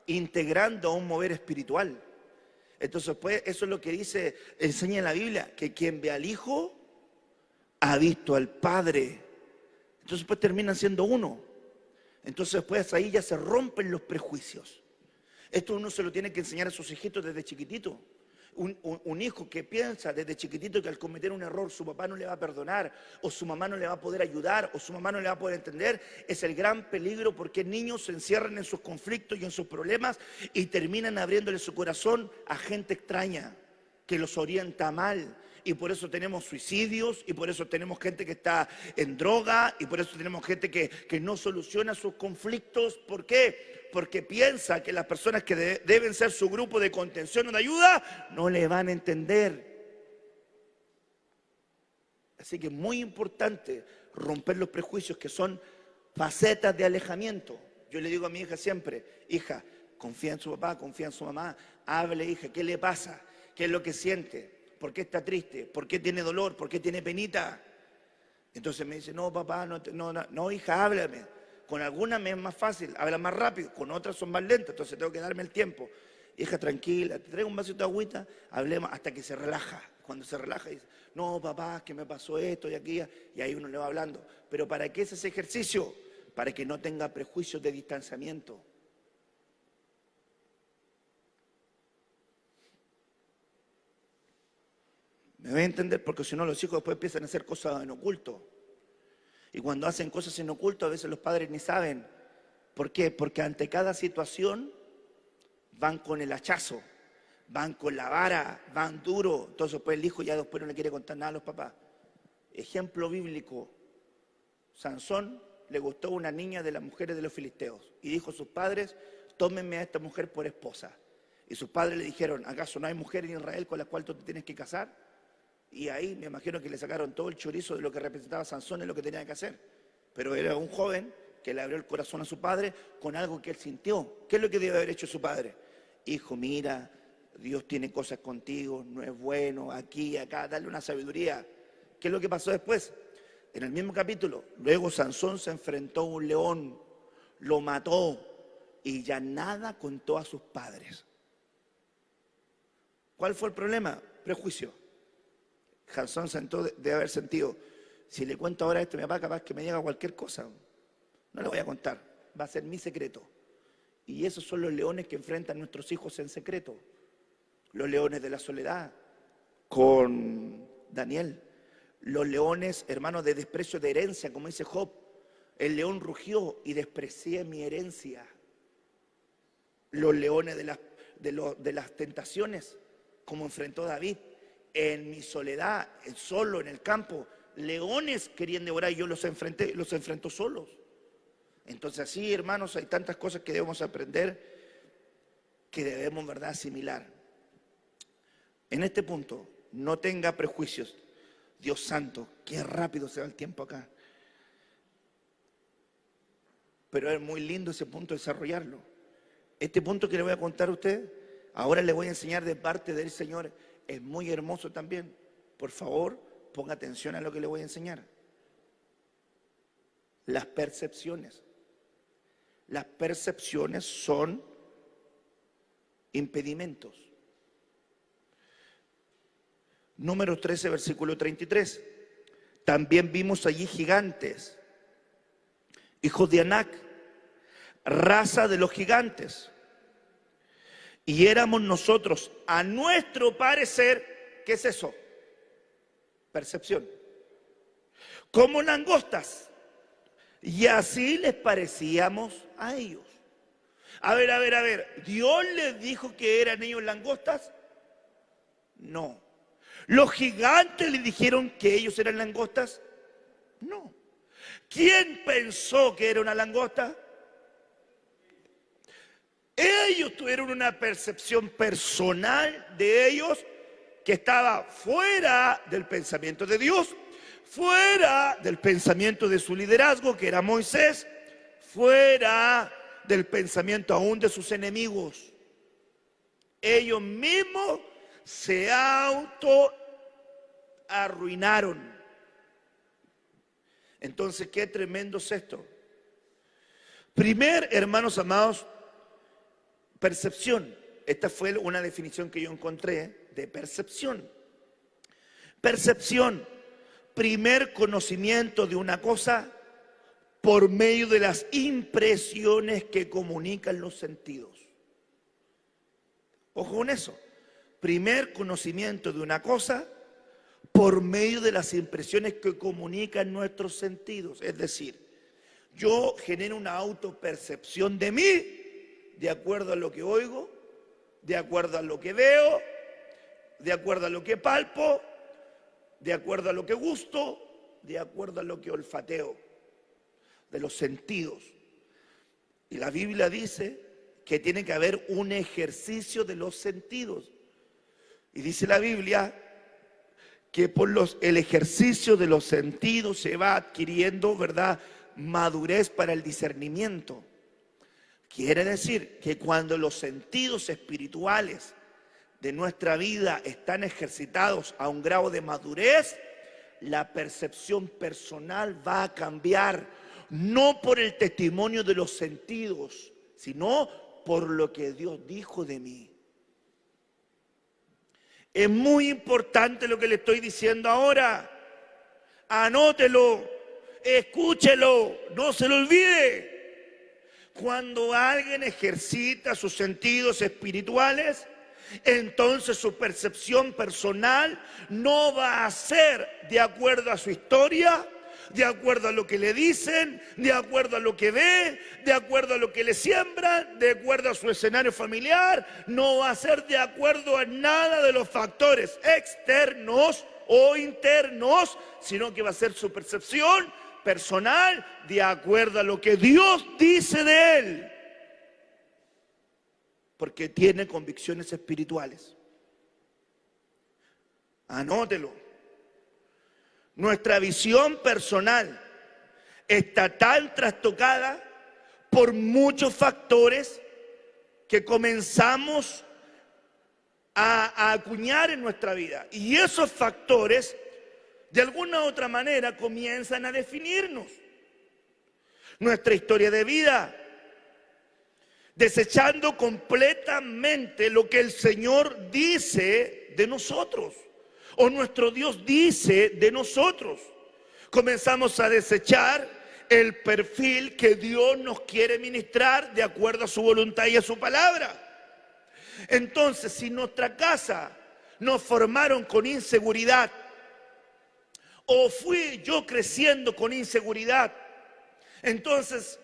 integrando a un mover espiritual. Entonces pues eso es lo que enseña la Biblia, que quien ve al Hijo ha visto al Padre. Entonces pues terminan siendo uno. Entonces pues ahí ya se rompen los prejuicios. Esto uno se lo tiene que enseñar a sus hijitos desde chiquitito. Un hijo que piensa desde chiquitito que al cometer un error su papá no le va a perdonar, o su mamá no le va a poder ayudar, o su mamá no le va a poder entender, es el gran peligro, porque niños se encierran en sus conflictos y en sus problemas y terminan abriéndole su corazón a gente extraña que los orienta mal. Y por eso tenemos suicidios, y por eso tenemos gente que está en droga, y por eso tenemos gente que no soluciona sus conflictos. ¿Por qué? Porque piensa que las personas que deben ser su grupo de contención o de ayuda no le van a entender. Así que es muy importante romper los prejuicios, que son facetas de alejamiento. Yo le digo a mi hija siempre, hija, confía en su papá, confía en su mamá, hable, hija, ¿qué le pasa? ¿Qué es lo que siente? ¿Por qué está triste? ¿Por qué tiene dolor? ¿Por qué tiene penita? Entonces me dice, no, papá, no, hija, háblame. Con algunas me es más fácil, habla más rápido, con otras son más lentas, entonces tengo que darme el tiempo. Hija, tranquila, te traigo un vasito de agüita, hablemos hasta que se relaja. Cuando se relaja dice, no, papá, que me pasó esto y aquello, y ahí uno le va hablando. Pero ¿para qué es ese ejercicio? Para que no tenga prejuicios de distanciamiento. ¿Me voy a entender? Porque si no los hijos después empiezan a hacer cosas en oculto. Y cuando hacen cosas en oculto a veces los padres ni saben. ¿Por qué? Porque ante cada situación van con el hachazo, van con la vara, van duro. Entonces pues el hijo ya después no le quiere contar nada a los papás. Ejemplo bíblico. Sansón le gustó una niña de las mujeres de los filisteos y dijo a sus padres, tómenme a esta mujer por esposa. Y sus padres le dijeron, ¿acaso no hay mujer en Israel con la cual tú te tienes que casar? Y ahí me imagino que le sacaron todo el chorizo de lo que representaba Sansón en lo que tenía que hacer. Pero era un joven que le abrió el corazón a su padre con algo que él sintió. ¿Qué es lo que debe haber hecho su padre? Hijo, mira, Dios tiene cosas contigo, no es bueno, aquí, acá, dale una sabiduría. ¿Qué es lo que pasó después? En el mismo capítulo, luego Sansón se enfrentó a un león, lo mató y ya nada contó a sus padres. ¿Cuál fue el problema? Prejuicio. Sansón debe haber sentido, si le cuento ahora esto a mi papá, capaz que me llega cualquier cosa. No le voy a contar, va a ser mi secreto. Y esos son los leones que enfrentan nuestros hijos en secreto. Los leones de la soledad, con Daniel. Los leones, hermanos, de desprecio de herencia, como dice Job. El león rugió y desprecié mi herencia. Los leones de las tentaciones, como enfrentó David. En mi soledad, solo en el campo, leones querían devorar y yo los enfrento solos. Entonces así, hermanos, hay tantas cosas que debemos aprender, que debemos, ¿verdad?, asimilar. En este punto, no tenga prejuicios. Dios santo, qué rápido se va el tiempo acá. Pero es muy lindo ese punto desarrollarlo. Este punto que le voy a contar a usted, ahora le voy a enseñar de parte del Señor, es muy hermoso también. Por favor, ponga atención a lo que le voy a enseñar. Las percepciones. Las percepciones son impedimentos. Número 13, versículo 33. También vimos allí gigantes, hijos de Anac, raza de los gigantes. Y éramos nosotros, a nuestro parecer, ¿qué es eso? Percepción. Como langostas. Y así les parecíamos a ellos. A ver, ¿Dios les dijo que eran ellos langostas? No. ¿Los gigantes les dijeron que ellos eran langostas? No. ¿Quién pensó que era una langosta? Ellos tuvieron una percepción personal de ellos que estaba fuera del pensamiento de Dios, fuera del pensamiento de su liderazgo, que era Moisés, fuera del pensamiento aún de sus enemigos. Ellos mismos se autoarruinaron. Entonces, qué tremendo es esto. Primer, hermanos amados, percepción. Esta fue una definición que yo encontré de percepción. Percepción, primer conocimiento de una cosa por medio de las impresiones que comunican los sentidos. Ojo con eso. Primer conocimiento de una cosa por medio de las impresiones que comunican nuestros sentidos. Es decir, yo genero una autopercepción de mí de acuerdo a lo que oigo, de acuerdo a lo que veo, de acuerdo a lo que palpo, de acuerdo a lo que gusto, de acuerdo a lo que olfateo, de los sentidos. Y la Biblia dice que tiene que haber un ejercicio de los sentidos. Y dice la Biblia que por el ejercicio de los sentidos se va adquiriendo, ¿verdad?, madurez para el discernimiento. Quiere decir que cuando los sentidos espirituales de nuestra vida están ejercitados a un grado de madurez, la percepción personal va a cambiar, no por el testimonio de los sentidos, sino por lo que Dios dijo de mí. Es muy importante lo que le estoy diciendo ahora. Anótelo, escúchelo, no se lo olvide. Cuando alguien ejercita sus sentidos espirituales, entonces su percepción personal no va a ser de acuerdo a su historia, de acuerdo a lo que le dicen, de acuerdo a lo que ve, de acuerdo a lo que le siembran, de acuerdo a su escenario familiar. No va a ser de acuerdo a nada de los factores externos o internos, sino que va a ser su percepción personal de acuerdo a lo que Dios dice de él, porque tiene convicciones espirituales. Anótelo. Nuestra visión personal está tan trastocada por muchos factores que comenzamos a acuñar en nuestra vida. Y esos factores, de alguna u otra manera, comienzan a definirnos. Nuestra historia de vida, desechando completamente lo que el Señor dice de nosotros, o nuestro Dios dice de nosotros. Comenzamos a desechar el perfil que Dios nos quiere ministrar de acuerdo a su voluntad y a su palabra. Entonces, si nuestra casa nos formaron con inseguridad, o fui yo creciendo con inseguridad, entonces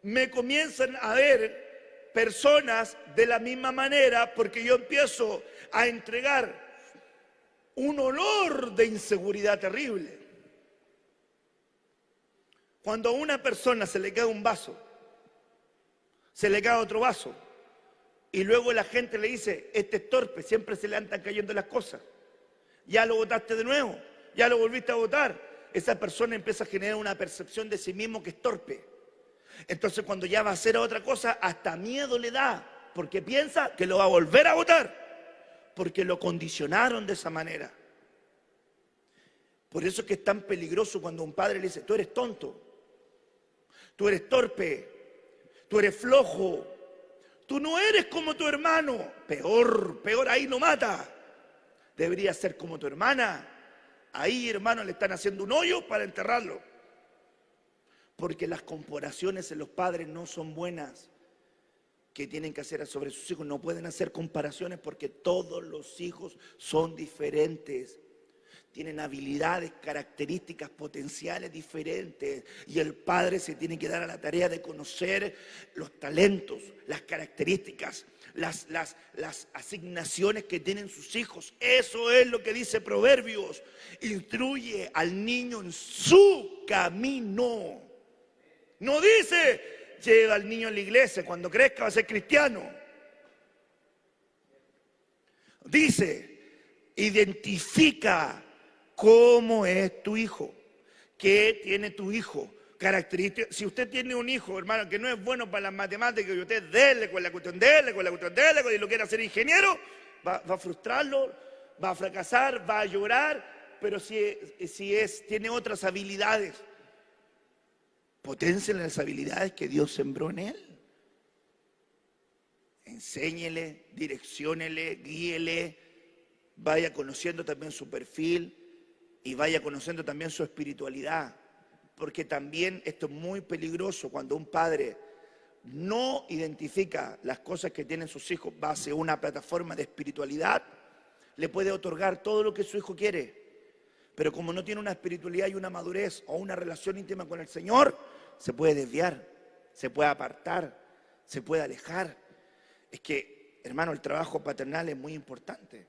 me comienzan a ver personas de la misma manera, porque yo empiezo a entregar un olor de inseguridad terrible. Cuando a una persona se le cae un vaso, se le cae otro vaso, y luego la gente le dice, este es torpe, siempre se le andan cayendo las cosas. Ya lo botaste de nuevo, ya lo volviste a botar. Esa persona empieza a generar una percepción de sí mismo que es torpe. Entonces cuando ya va a hacer otra cosa, hasta miedo le da, porque piensa que lo va a volver a botar, porque lo condicionaron de esa manera. Por eso es que es tan peligroso cuando un padre le dice, tú eres tonto, tú eres torpe, tú eres flojo, tú no eres como tu hermano. Peor, ahí no mata. Deberías ser como tu hermana. Ahí, hermano, le están haciendo un hoyo para enterrarlo. Porque las comparaciones en los padres no son buenas. ¿Qué tienen que hacer sobre sus hijos? No pueden hacer comparaciones porque todos los hijos son diferentes. Tienen habilidades, características, potenciales diferentes. Y el padre se tiene que dar a la tarea de conocer los talentos, las características, las asignaciones que tienen sus hijos. Eso es lo que dice Proverbios. Instruye al niño en su camino. No dice, lleva al niño a la iglesia, cuando crezca va a ser cristiano. Dice, identifica cómo es tu hijo, qué tiene tu hijo, características. Si usted tiene un hijo, hermano, que no es bueno para las matemáticas, y usted dele con la cuestión, y lo quiere hacer ingeniero, va a frustrarlo, va a fracasar, va a llorar. Pero tiene otras habilidades, potencien las habilidades que Dios sembró en él. Enséñele, direcciónele, guíele, vaya conociendo también su perfil y vaya conociendo también su espiritualidad. Porque también esto es muy peligroso cuando un padre no identifica las cosas que tienen sus hijos base a una plataforma de espiritualidad, le puede otorgar todo lo que su hijo quiere. Pero como no tiene una espiritualidad y una madurez o una relación íntima con el Señor, se puede desviar, se puede apartar, se puede alejar. Es que, hermano, el trabajo paternal es muy importante.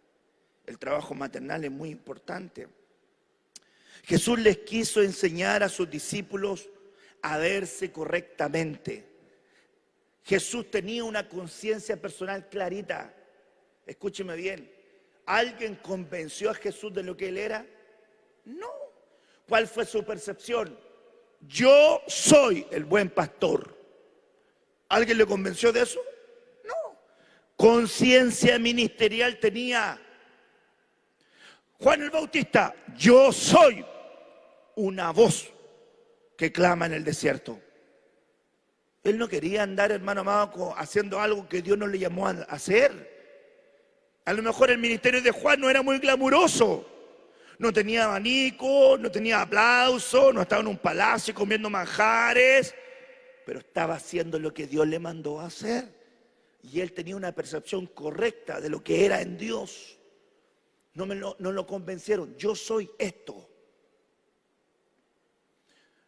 El trabajo maternal es muy importante. Jesús les quiso enseñar a sus discípulos a verse correctamente. Jesús tenía una conciencia personal clarita. Escúcheme bien. ¿Alguien convenció a Jesús de lo que él era? No. ¿Cuál fue su percepción? Yo soy el buen pastor. ¿Alguien le convenció de eso? No. Conciencia ministerial tenía. Juan el Bautista, yo soy una voz que clama en el desierto. Él no quería andar, hermano amado, haciendo algo que Dios no le llamó a hacer. A lo mejor el ministerio de Juan no era muy glamuroso. No tenía abanico, no tenía aplauso, no estaba en un palacio comiendo manjares, pero estaba haciendo lo que Dios le mandó a hacer. Y él tenía una percepción correcta de lo que era en Dios. No lo convencieron, yo soy esto.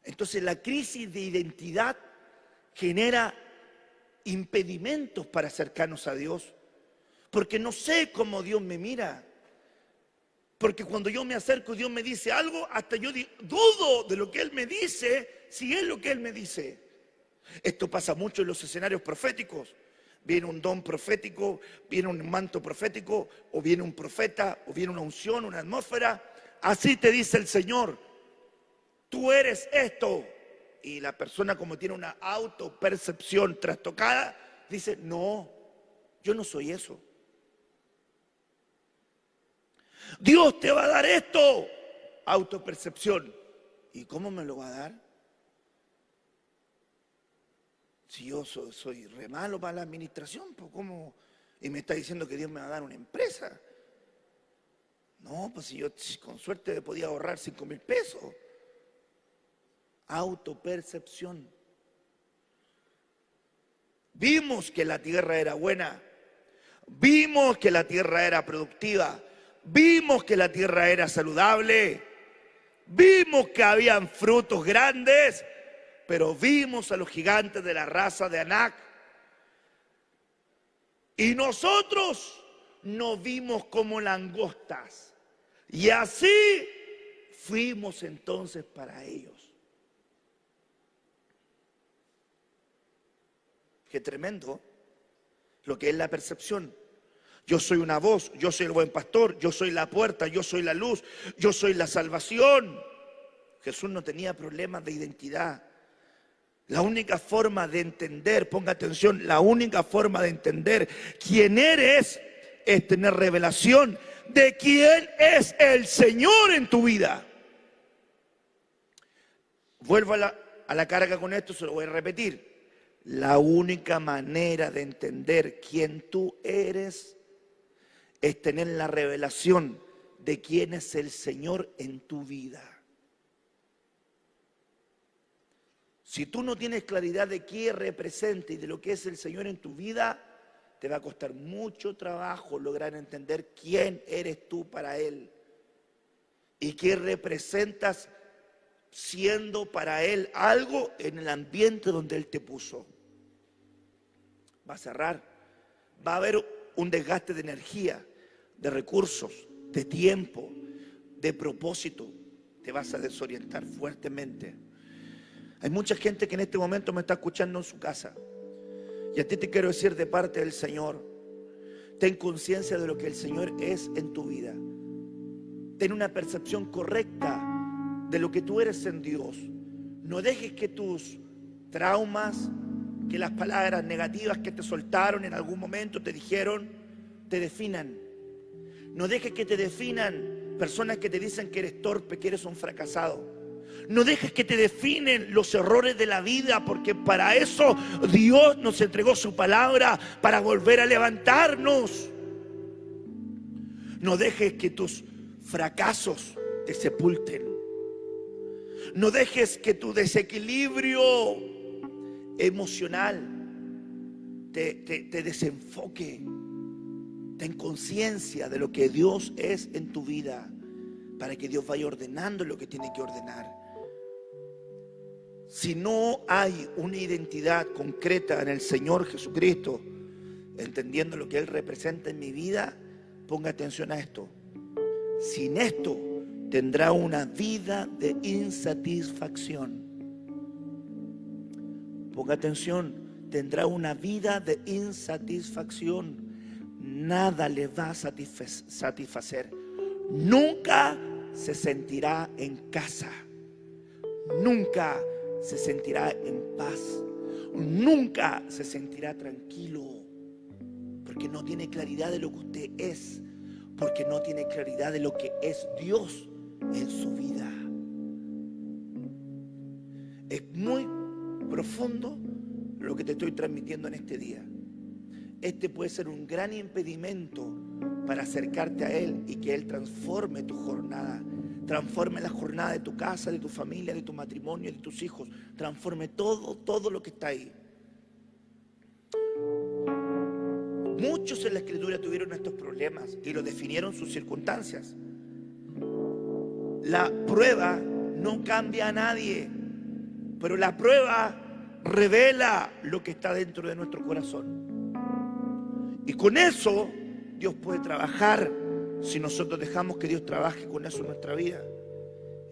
Entonces la crisis de identidad genera impedimentos para acercarnos a Dios, porque no sé cómo Dios me mira. Porque cuando yo me acerco, Dios me dice algo, hasta yo dudo de lo que Él me dice, si es lo que Él me dice. Esto pasa mucho en los escenarios proféticos. Viene un don profético, viene un manto profético, o viene un profeta, o viene una unción, una atmósfera. Así te dice el Señor, tú eres esto. Y la persona, como tiene una autopercepción trastocada, dice, no, yo no soy eso. Dios te va a dar esto. Autopercepción. ¿Y cómo me lo va a dar? Si yo soy re malo para la administración, pues ¿cómo? Y me está diciendo que Dios me va a dar una empresa. No, pues si yo con suerte podía ahorrar 5.000 pesos. Autopercepción. Vimos que la tierra era buena. Vimos que la tierra era productiva. Vimos que la tierra era saludable. Vimos que habían frutos grandes. Pero vimos a los gigantes de la raza de Anac. Y nosotros nos vimos como langostas. Y así fuimos entonces para ellos. Qué tremendo lo que es la percepción. Yo soy una voz, yo soy el buen pastor, yo soy la puerta, yo soy la luz, yo soy la salvación. Jesús no tenía problemas de identidad. La única forma de entender, ponga atención, la única forma de entender quién eres es tener revelación de quién es el Señor en tu vida. Vuelvo a la carga con esto, se lo voy a repetir. La única manera de entender quién tú eres es tener la revelación de quién es el Señor en tu vida. Si tú no tienes claridad de qué representa y de lo que es el Señor en tu vida, te va a costar mucho trabajo lograr entender quién eres tú para Él y qué representas siendo para Él algo en el ambiente donde Él te puso. Va a cerrar, va a haber un desgaste de energía, de recursos, de tiempo, de propósito. Te vas a desorientar fuertemente. Hay mucha gente que en este momento me está escuchando en su casa. Y a ti te quiero decir de parte del Señor, ten conciencia de lo que el Señor es en tu vida. Ten una percepción correcta de lo que tú eres en Dios. No dejes que tus traumas, que las palabras negativas que te soltaron en algún momento, te dijeron, te definan. No dejes que te definan personas que te dicen que eres torpe, que eres un fracasado. No dejes que te definen los errores de la vida, porque para eso Dios nos entregó su palabra, para volver a levantarnos. No dejes que tus fracasos te sepulten. No dejes que tu desequilibrio emocional te desenfoque. Ten conciencia de lo que Dios es en tu vida, para que Dios vaya ordenando lo que tiene que ordenar. Si no hay una identidad concreta en el Señor Jesucristo, entendiendo lo que Él representa en mi vida, ponga atención a esto. Sin esto tendrá una vida de insatisfacción. Ponga atención, tendrá una vida de insatisfacción. Nada le va a satisfacer. Nunca se sentirá en casa. Nunca se sentirá en paz. Nunca se sentirá tranquilo. Porque no tiene claridad de lo que usted es. Porque no tiene claridad de lo que es Dios en su vida. Es muy profundo lo que te estoy transmitiendo en este día. Este puede ser un gran impedimento para acercarte a Él y que Él transforme tu jornada. Transforme la jornada de tu casa, de tu familia, de tu matrimonio, de tus hijos. Transforme todo lo que está ahí. Muchos en la Escritura tuvieron estos problemas y lo definieron sus circunstancias. La prueba no cambia a nadie, pero la prueba revela lo que está dentro de nuestro corazón. Y con eso Dios puede trabajar si nosotros dejamos que Dios trabaje con eso en nuestra vida.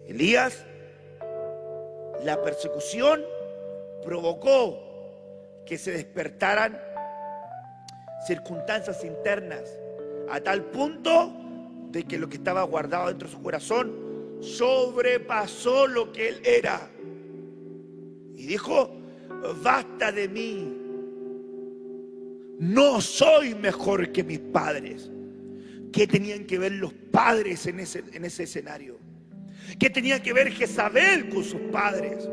Elías, la persecución provocó que se despertaran circunstancias internas a tal punto de que lo que estaba guardado dentro de su corazón sobrepasó lo que él era. Y dijo: basta de mí. No soy mejor que mis padres. ¿Qué tenían que ver los padres en ese escenario? ¿Qué tenía que ver Jezabel con sus padres?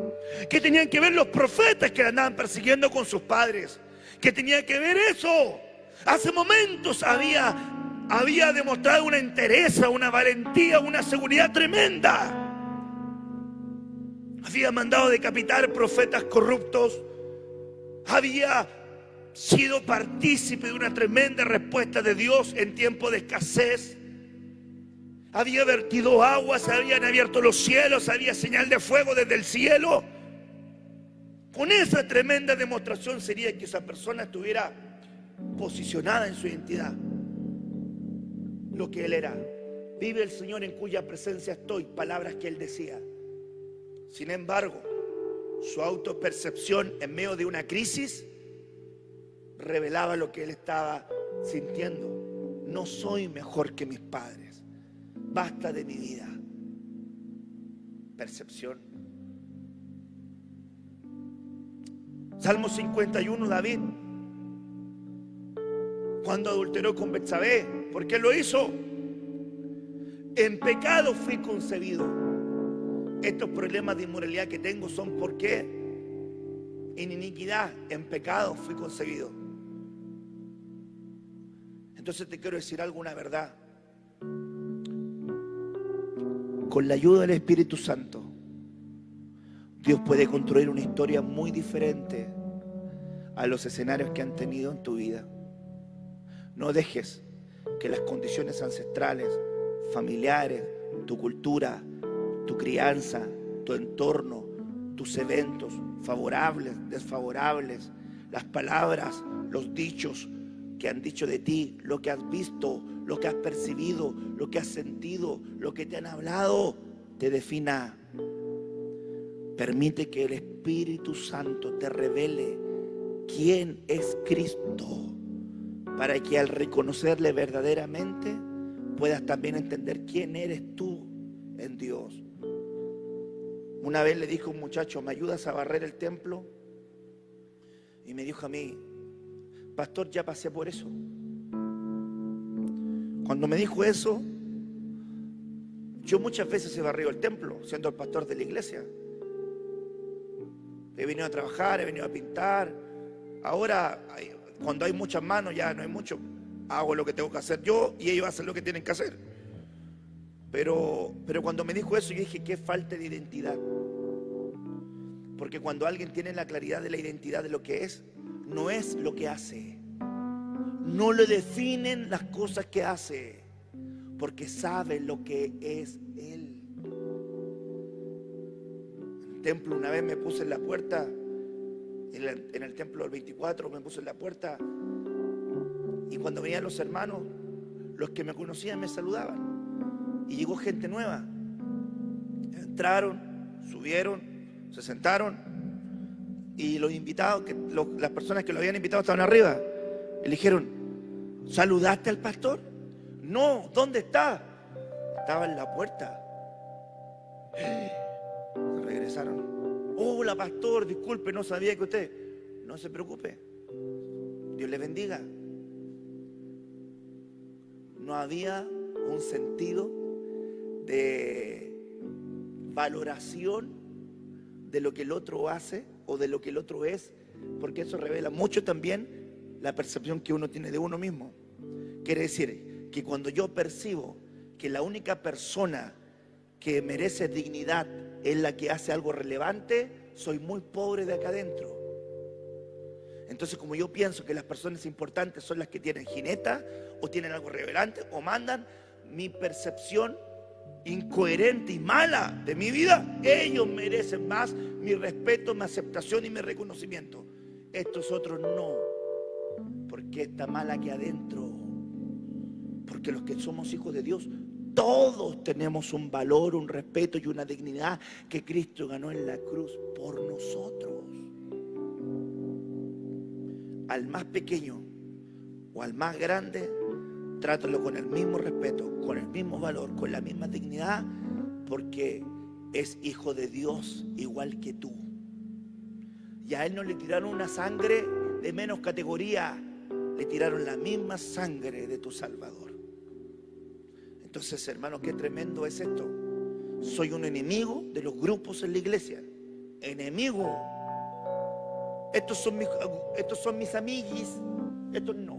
¿Qué tenían que ver los profetas que la andaban persiguiendo con sus padres? ¿Qué tenía que ver eso? Hace momentos había demostrado una entereza, una valentía, una seguridad tremenda. Había mandado decapitar profetas corruptos. Había sido partícipe de una tremenda respuesta de Dios en tiempo de escasez. Había vertido agua, se habían abierto los cielos, había señal de fuego desde el cielo. Con esa tremenda demostración sería que esa persona estuviera posicionada en su identidad, lo que él era. Vive el Señor en cuya presencia estoy, palabras que él decía. Sin embargo, su autopercepción en medio de una crisis revelaba lo que él estaba sintiendo. No soy mejor que mis padres. Basta de mi vida. Percepción. Salmo 51, David, cuando adulteró con Betsabé, ¿por qué lo hizo? En pecado fui concebido. Estos problemas de inmoralidad que tengo son porque en iniquidad, en pecado fui concebido. Entonces te quiero decir algo, una verdad. Con la ayuda del Espíritu Santo, Dios puede construir una historia muy diferente a los escenarios que han tenido en tu vida. No dejes que las condiciones ancestrales, familiares, tu cultura, tu crianza, tu entorno, tus eventos favorables, desfavorables, las palabras, los dichos que han dicho de ti, lo que has visto, lo que has percibido, lo que has sentido, lo que te han hablado, te defina. Permite que el Espíritu Santo te revele quién es Cristo, para que al reconocerle verdaderamente puedas también entender quién eres tú en Dios. Una vez le dijo un muchacho: ¿me ayudas a barrer el templo? Y me dijo a mí: pastor, ya pasé por eso. Cuando me dijo eso, yo muchas veces he barrido el templo siendo el pastor de la iglesia. He venido a trabajar, he venido a pintar. Ahora, cuando hay muchas manos, ya no hay mucho. Hago lo que tengo que hacer yo y ellos hacen lo que tienen que hacer. Pero cuando me dijo eso, yo dije: qué falta de identidad. Porque cuando alguien tiene la claridad de la identidad de lo que es, no es lo que hace. No le definen las cosas que hace, porque sabe lo que es Él. En el templo una vez me puse en la puerta, en el templo del 24 me puse en la puerta, y cuando venían los hermanos, los que me conocían me saludaban, y llegó gente nueva. Entraron, subieron, se sentaron, y los invitados, las personas que lo habían invitado estaban arriba. Y le dijeron: ¿saludaste al pastor? No, ¿dónde está? Estaba en la puerta. Se regresaron. Hola pastor, disculpe, no sabía que usted. No se preocupe, Dios le bendiga. No había un sentido de valoración de lo que el otro hace o de lo que el otro es, porque eso revela mucho también la percepción que uno tiene de uno mismo. Quiere decir que cuando yo percibo que la única persona que merece dignidad es la que hace algo relevante, soy muy pobre de acá adentro. Entonces, como yo pienso que las personas importantes son las que tienen jineta o tienen algo relevante o mandan, mi percepción incoherente y mala de mi vida, ellos merecen más mi respeto, mi aceptación y mi reconocimiento. Estos otros no, porque está mal aquí adentro. Porque los que somos hijos de Dios, todos tenemos un valor, un respeto y una dignidad que Cristo ganó en la cruz por nosotros. Al más pequeño o al más grande, trátalo con el mismo respeto, con el mismo valor, con la misma dignidad, porque es hijo de Dios igual que tú. Y a él no le tiraron una sangre de menos categoría, le tiraron la misma sangre de tu Salvador. Entonces, hermano, qué tremendo es esto. Soy un enemigo de los grupos en la iglesia. Enemigo. Estos son mis amiguis. Estos no.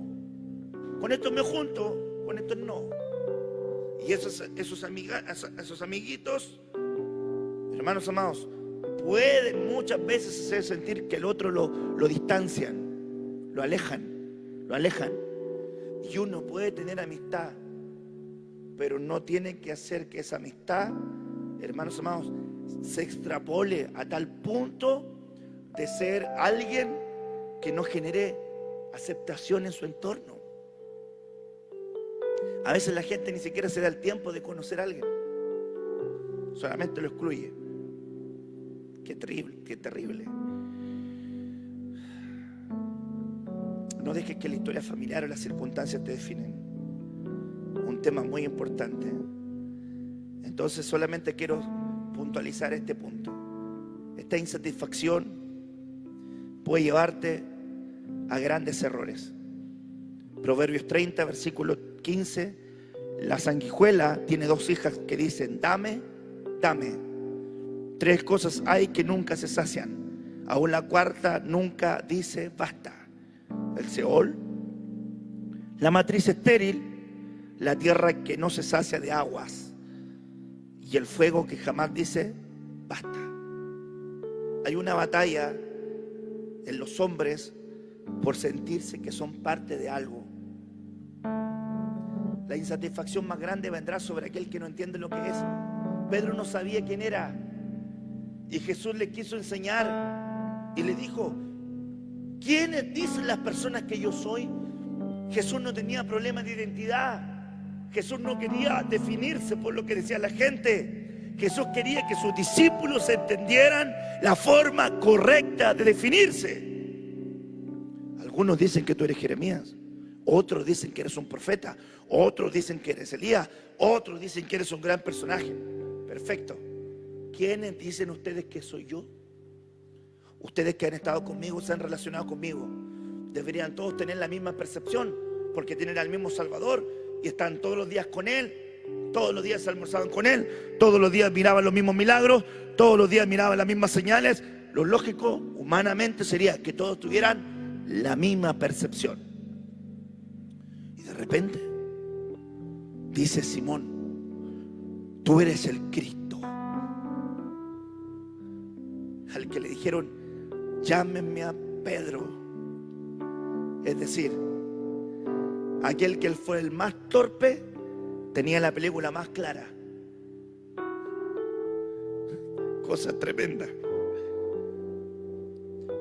Con estos me junto, con estos no. Y esos amiguitos, hermanos amados, pueden muchas veces hacer sentir que el otro lo distancian, lo alejan. Y uno puede tener amistad, pero no tiene que hacer que esa amistad, hermanos amados, se extrapole a tal punto de ser alguien que no genere aceptación en su entorno. A veces la gente ni siquiera se da el tiempo de conocer a alguien, solamente lo excluye. Qué terrible, qué terrible. No dejes que la historia familiar o las circunstancias te definen. Un tema muy importante. Entonces solamente quiero puntualizar este punto. Esta insatisfacción puede llevarte a grandes errores. Proverbios 30, versículo 15. La sanguijuela tiene dos hijas que dicen: dame, dame. Tres cosas hay que nunca se sacian. Aún la cuarta nunca dice basta. El Seol, la matriz estéril, la tierra que no se sacia de aguas, y el fuego que jamás dice basta. Hay una batalla en los hombres por sentirse que son parte de algo. La insatisfacción más grande vendrá sobre aquel que no entiende lo que es. Pedro no sabía quién era, y Jesús le quiso enseñar y le dijo: ¿quiénes dicen las personas que yo soy? Jesús no tenía problema de identidad. Jesús no quería definirse por lo que decía la gente. Jesús quería que sus discípulos entendieran la forma correcta de definirse. Algunos dicen que tú eres Jeremías, otros dicen que eres un profeta, otros dicen que eres Elías, otros dicen que eres un gran personaje. Perfecto. ¿Quiénes dicen ustedes que soy yo? Ustedes que han estado conmigo, se han relacionado conmigo, deberían todos tener la misma percepción, porque tienen al mismo Salvador y están todos los días con Él. Todos los días se almorzaban con Él, todos los días miraban los mismos milagros, todos los días miraban las mismas señales. Lo lógico, humanamente, sería que todos tuvieran la misma percepción. Y de repente dice Simón: tú eres el Cristo. Al que le dijeron: llámenme a Pedro. Es decir, aquel que él fue el más torpe tenía la película más clara. Cosa tremenda.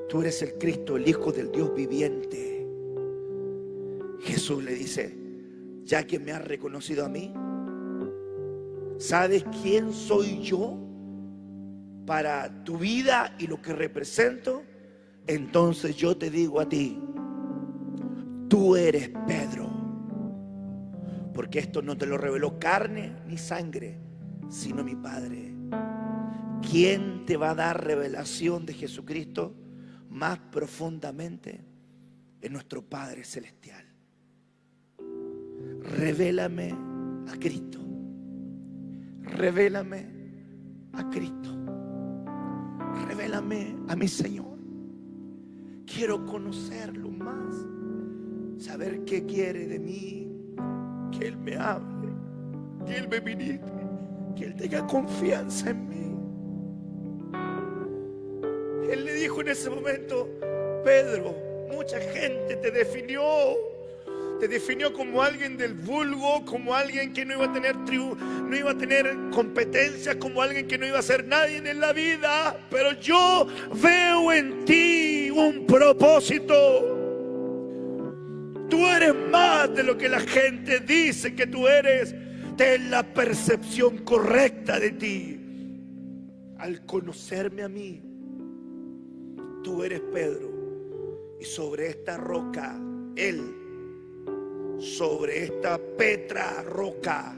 Tú eres el Cristo, el Hijo del Dios viviente. Jesús le dice: ya que me has reconocido a mí, ¿sabes quién soy yo para tu vida y lo que represento? Entonces yo te digo a ti: tú eres Pedro. Porque esto no te lo reveló carne ni sangre, sino mi Padre. ¿Quién te va a dar revelación de Jesucristo más profundamente? Es nuestro Padre Celestial. Revélame a Cristo. Revélame a Cristo. Revélame a mi Señor. Quiero conocerlo más, saber qué quiere de mí, que Él me hable, que Él me ministre, que Él tenga confianza en mí. Él le dijo en ese momento: Pedro, mucha gente te definió como alguien del vulgo, como alguien que no iba a tener no iba a tener competencias, como alguien que no iba a ser nadie en la vida, pero yo veo en ti un propósito. Tú eres más de lo que la gente dice que tú eres. Ten la percepción correcta de ti. Al conocerme a mí, tú eres Pedro, y sobre esta roca, Él, sobre esta Petra roca,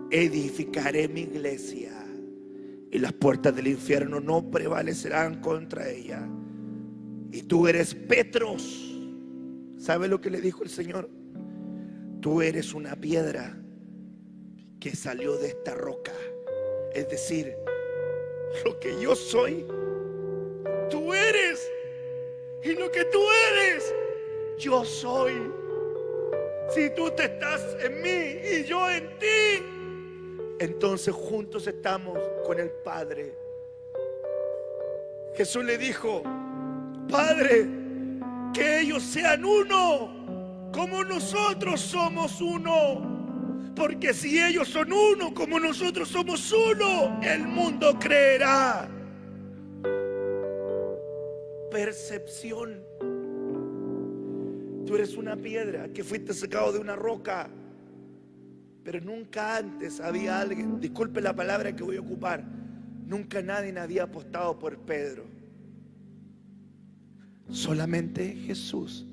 edificaré mi iglesia, y las puertas del infierno no prevalecerán contra ella. Y tú eres Petros. ¿Sabe lo que le dijo el Señor? Tú eres una piedra, que salió de esta roca. Es decir, lo que yo soy, tú eres. Y lo que tú eres, yo soy. Si tú te estás en mí y yo en ti, entonces juntos estamos con el Padre. Jesús le dijo: Padre, que ellos sean uno, como nosotros somos uno. Porque si ellos son uno, como nosotros somos uno, el mundo creerá. Percepción. Tú eres una piedra que fuiste sacado de una roca, pero nunca antes había alguien, disculpe la palabra que voy a ocupar, nunca nadie había apostado por Pedro. Solamente Jesús.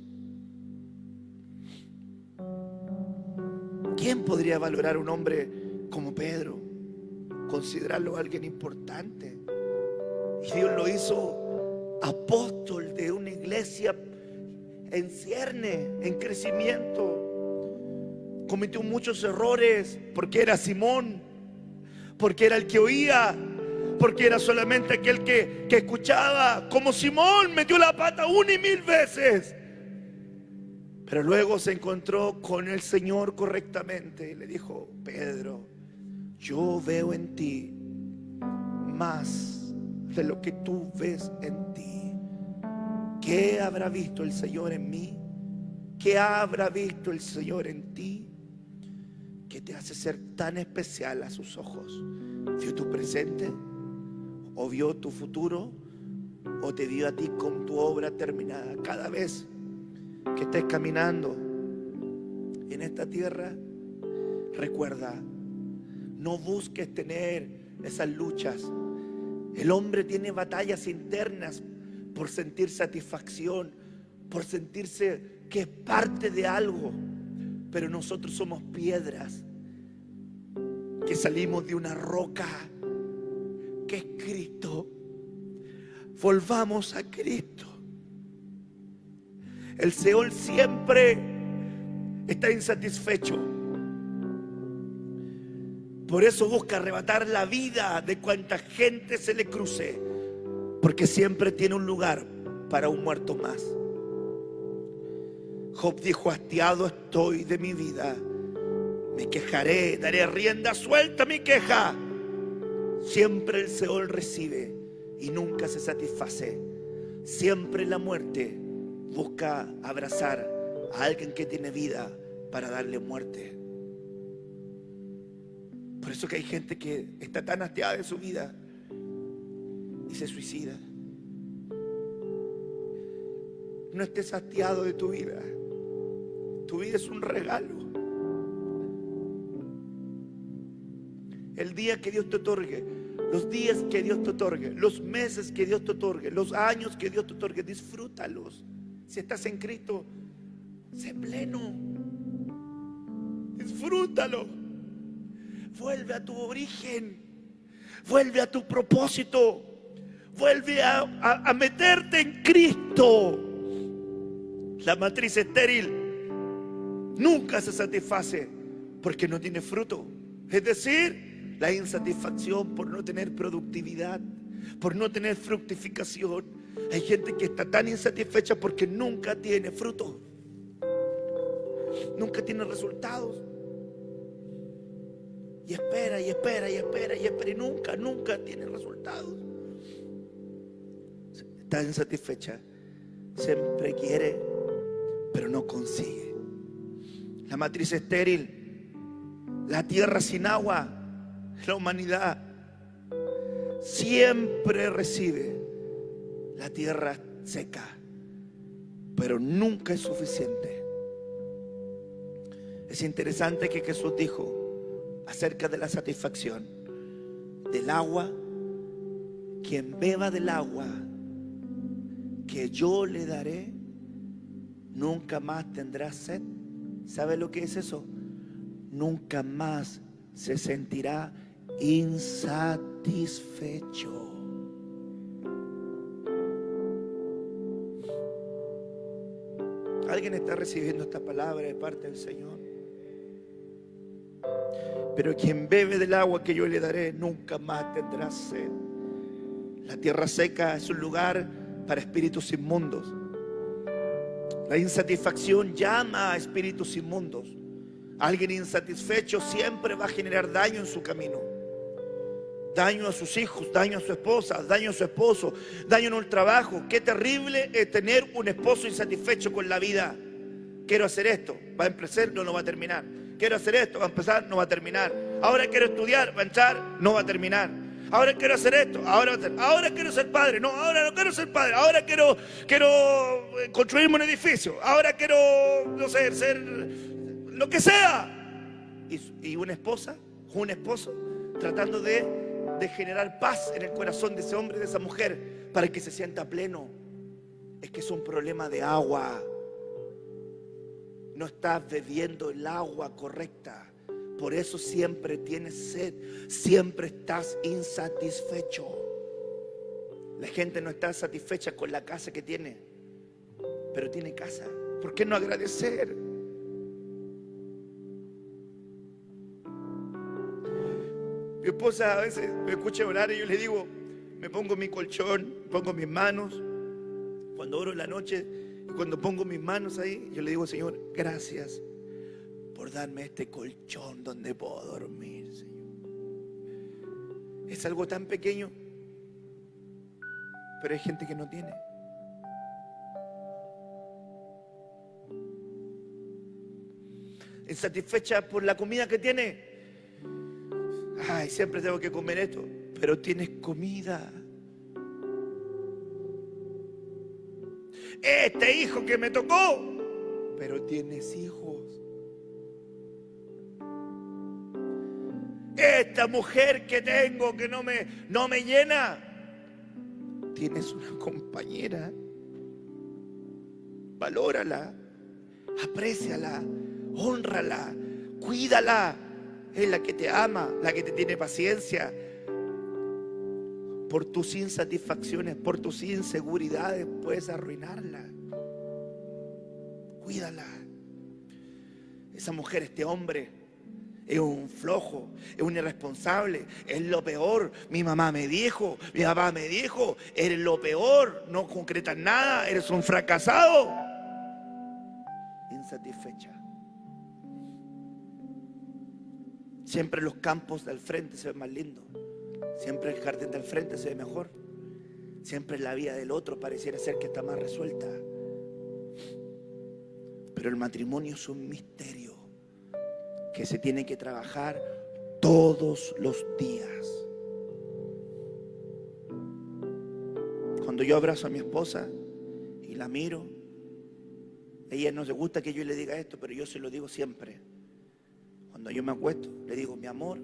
¿Quién podría valorar a un hombre como Pedro? Considerarlo alguien importante. Y Dios lo hizo apóstol de una iglesia en cierne, en crecimiento. Cometió muchos errores porque era Simón, porque era el que oía, porque era solamente aquel que escuchaba. Como Simón metió la pata 1 y 1000 veces, pero luego se encontró con el Señor correctamente y le dijo: Pedro, yo veo en ti más de lo que tú ves en ti. ¿Qué habrá visto el Señor en mí? ¿Qué habrá visto el Señor en ti que te hace ser tan especial a sus ojos? ¿Vio tu presente? ¿O vio tu futuro? ¿O te vio a ti con tu obra terminada? Cada vez que estés caminando en esta tierra, recuerda, no busques tener esas luchas. El hombre tiene batallas internas por sentir satisfacción, por sentirse que es parte de algo. Pero nosotros somos piedras que salimos de una roca que es Cristo. Volvamos a Cristo. El Seol siempre está insatisfecho. Por eso busca arrebatar la vida de cuanta gente se le cruce, porque siempre tiene un lugar para un muerto más. Job dijo: hastiado estoy de mi vida, me quejaré, daré rienda suelta a mi queja. Siempre el Seol recibe y nunca se satisface. Siempre la muerte busca abrazar a alguien que tiene vida para darle muerte. Por eso que hay gente que está tan hastiada de su vida y se suicida. No estés hastiado de tu vida. Tu vida es un regalo. El día que Dios te otorgue, los días que Dios te otorgue, los meses que Dios te otorgue, los años que Dios te otorgue, disfrútalos. Si estás en Cristo, sé pleno. Disfrútalo. Vuelve a tu origen. Vuelve a tu propósito. Vuelve a meterte en Cristo. La matriz estéril nunca se satisface porque no tiene fruto. Es decir, la insatisfacción por no tener productividad, por no tener fructificación. Hay gente que está tan insatisfecha porque nunca tiene fruto, nunca tiene resultados. Y espera, y espera, y espera, y espera, y nunca tiene resultados. Está insatisfecha. Siempre quiere, pero no consigue. La matriz estéril, la tierra sin agua, la humanidad siempre recibe. La tierra seca, pero nunca es suficiente. Es interesante que Jesús dijo acerca de la satisfacción del agua: quien beba del agua que yo le daré, nunca más tendrá sed. ¿Sabe lo que es eso? Nunca más se sentirá insatisfecho. ¿Alguien está recibiendo esta palabra de parte del Señor? Pero quien bebe del agua que yo le daré nunca más tendrá sed. La tierra seca es un lugar para espíritus inmundos. La insatisfacción llama a espíritus inmundos. Alguien insatisfecho siempre va a generar daño en su camino. Daño a sus hijos, daño a su esposa, daño a su esposo, daño en el trabajo. Qué terrible es tener un esposo insatisfecho con la vida. Quiero hacer esto, va a empezar, no va a terminar. Quiero hacer esto, va a empezar, no va a terminar. Ahora quiero estudiar, va a entrar, no va a terminar. Ahora quiero hacer esto, ahora quiero ser padre. No, ahora no quiero ser padre. Ahora quiero construirme un edificio. Ahora quiero, no sé, ser lo que sea. Y una esposa, un esposo, tratando de generar paz en el corazón de ese hombre, de esa mujer, para que se sienta pleno. Es que es un problema de agua. No estás bebiendo el agua correcta. Por eso siempre tienes sed, siempre estás insatisfecho. La gente no está satisfecha con la casa que tiene, pero tiene casa. ¿Por qué no agradecer? Mi esposa a veces me escucha orar y yo le digo, me pongo mi colchón, pongo mis manos. Cuando oro en la noche, y cuando pongo mis manos ahí, yo le digo, Señor, gracias por darme este colchón donde puedo dormir, Señor. Es algo tan pequeño, pero hay gente que no tiene. Insatisfecha por la comida que tiene. Ay, siempre tengo que comer esto, pero tienes comida. Este hijo que me tocó, pero tienes hijos. Esta mujer que tengo que no me llena, tienes una compañera. Valórala, apréciala, hónrala, cuídala. Es la que te ama, la que te tiene paciencia. Por tus insatisfacciones, por tus inseguridades, puedes arruinarla. Cuídala. Esa mujer, este hombre, es un flojo, es un irresponsable, es lo peor. Mi mamá me dijo, mi papá me dijo, eres lo peor, no concretas nada, eres un fracasado. Insatisfecha. Siempre los campos del frente se ven más lindos. Siempre el jardín del frente se ve mejor. Siempre la vida del otro pareciera ser que está más resuelta. Pero el matrimonio es un misterio que se tiene que trabajar todos los días. Cuando yo abrazo a mi esposa y la miro, ella no se gusta que yo le diga esto, pero yo se lo digo siempre. Cuando yo me acuesto, le digo, mi amor,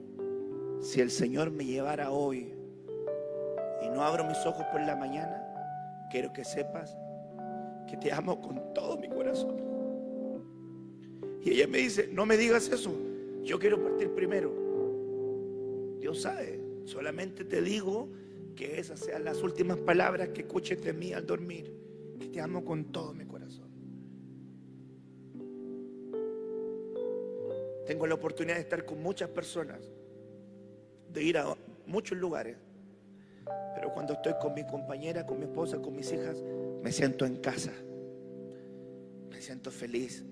si el Señor me llevara hoy y no abro mis ojos por la mañana, quiero que sepas que te amo con todo mi corazón. Y ella me dice, no me digas eso, yo quiero partir primero. Dios sabe, solamente te digo que esas sean las últimas palabras que escuches de mí al dormir, que te amo con todo mi corazón. Tengo la oportunidad de estar con muchas personas, de ir a muchos lugares, pero cuando estoy con mi compañera, con mi esposa, con mis hijas, me siento en casa, me siento feliz.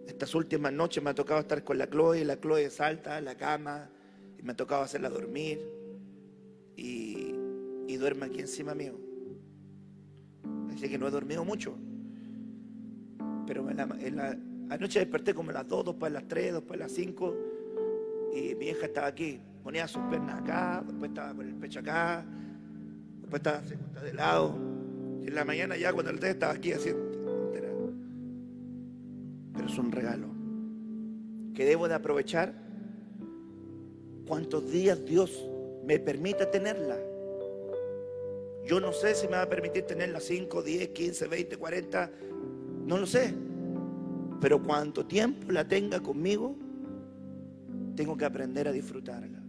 Estas últimas noches me ha tocado estar con la Chloe salta a la cama y me ha tocado hacerla dormir y duerme aquí encima mío. Así que no he dormido mucho, pero anoche desperté como a las 2, después a las 3, después a las 5 y mi hija estaba aquí, ponía sus piernas acá, después estaba con el pecho acá, después estaba sentada de lado y en la mañana ya cuando el té estaba aquí haciendo. Pero es un regalo que debo de aprovechar cuantos días Dios me permita tenerla. Yo no sé si me va a permitir tenerla 5, 10, 15, 20, 40, no lo sé. Pero cuanto tiempo la tenga conmigo, tengo que aprender a disfrutarla.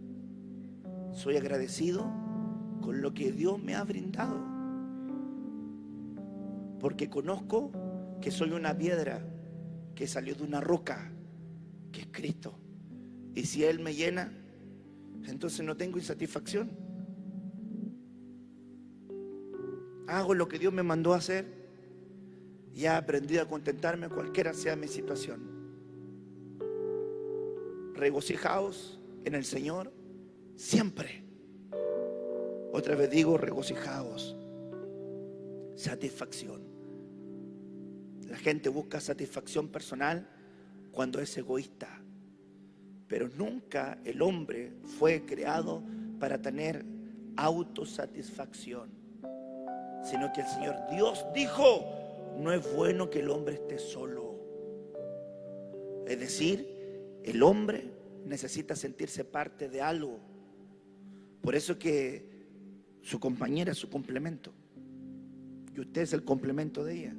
Soy agradecido con lo que Dios me ha brindado, porque conozco que soy una piedra que salió de una roca que es Cristo. Y si Él me llena, entonces no tengo insatisfacción. Hago lo que Dios me mandó a hacer y he aprendido a contentarme cualquiera sea mi situación. Regocijaos en el Señor siempre. Otra vez digo, regocijaos. Satisfacción. La gente busca satisfacción personal cuando es egoísta. Pero nunca el hombre fue creado para tener autosatisfacción, sino que el Señor Dios dijo: no es bueno que el hombre esté solo. Es decir, el hombre necesita sentirse parte de algo. Por eso que su compañera es su complemento y usted es el complemento de ella.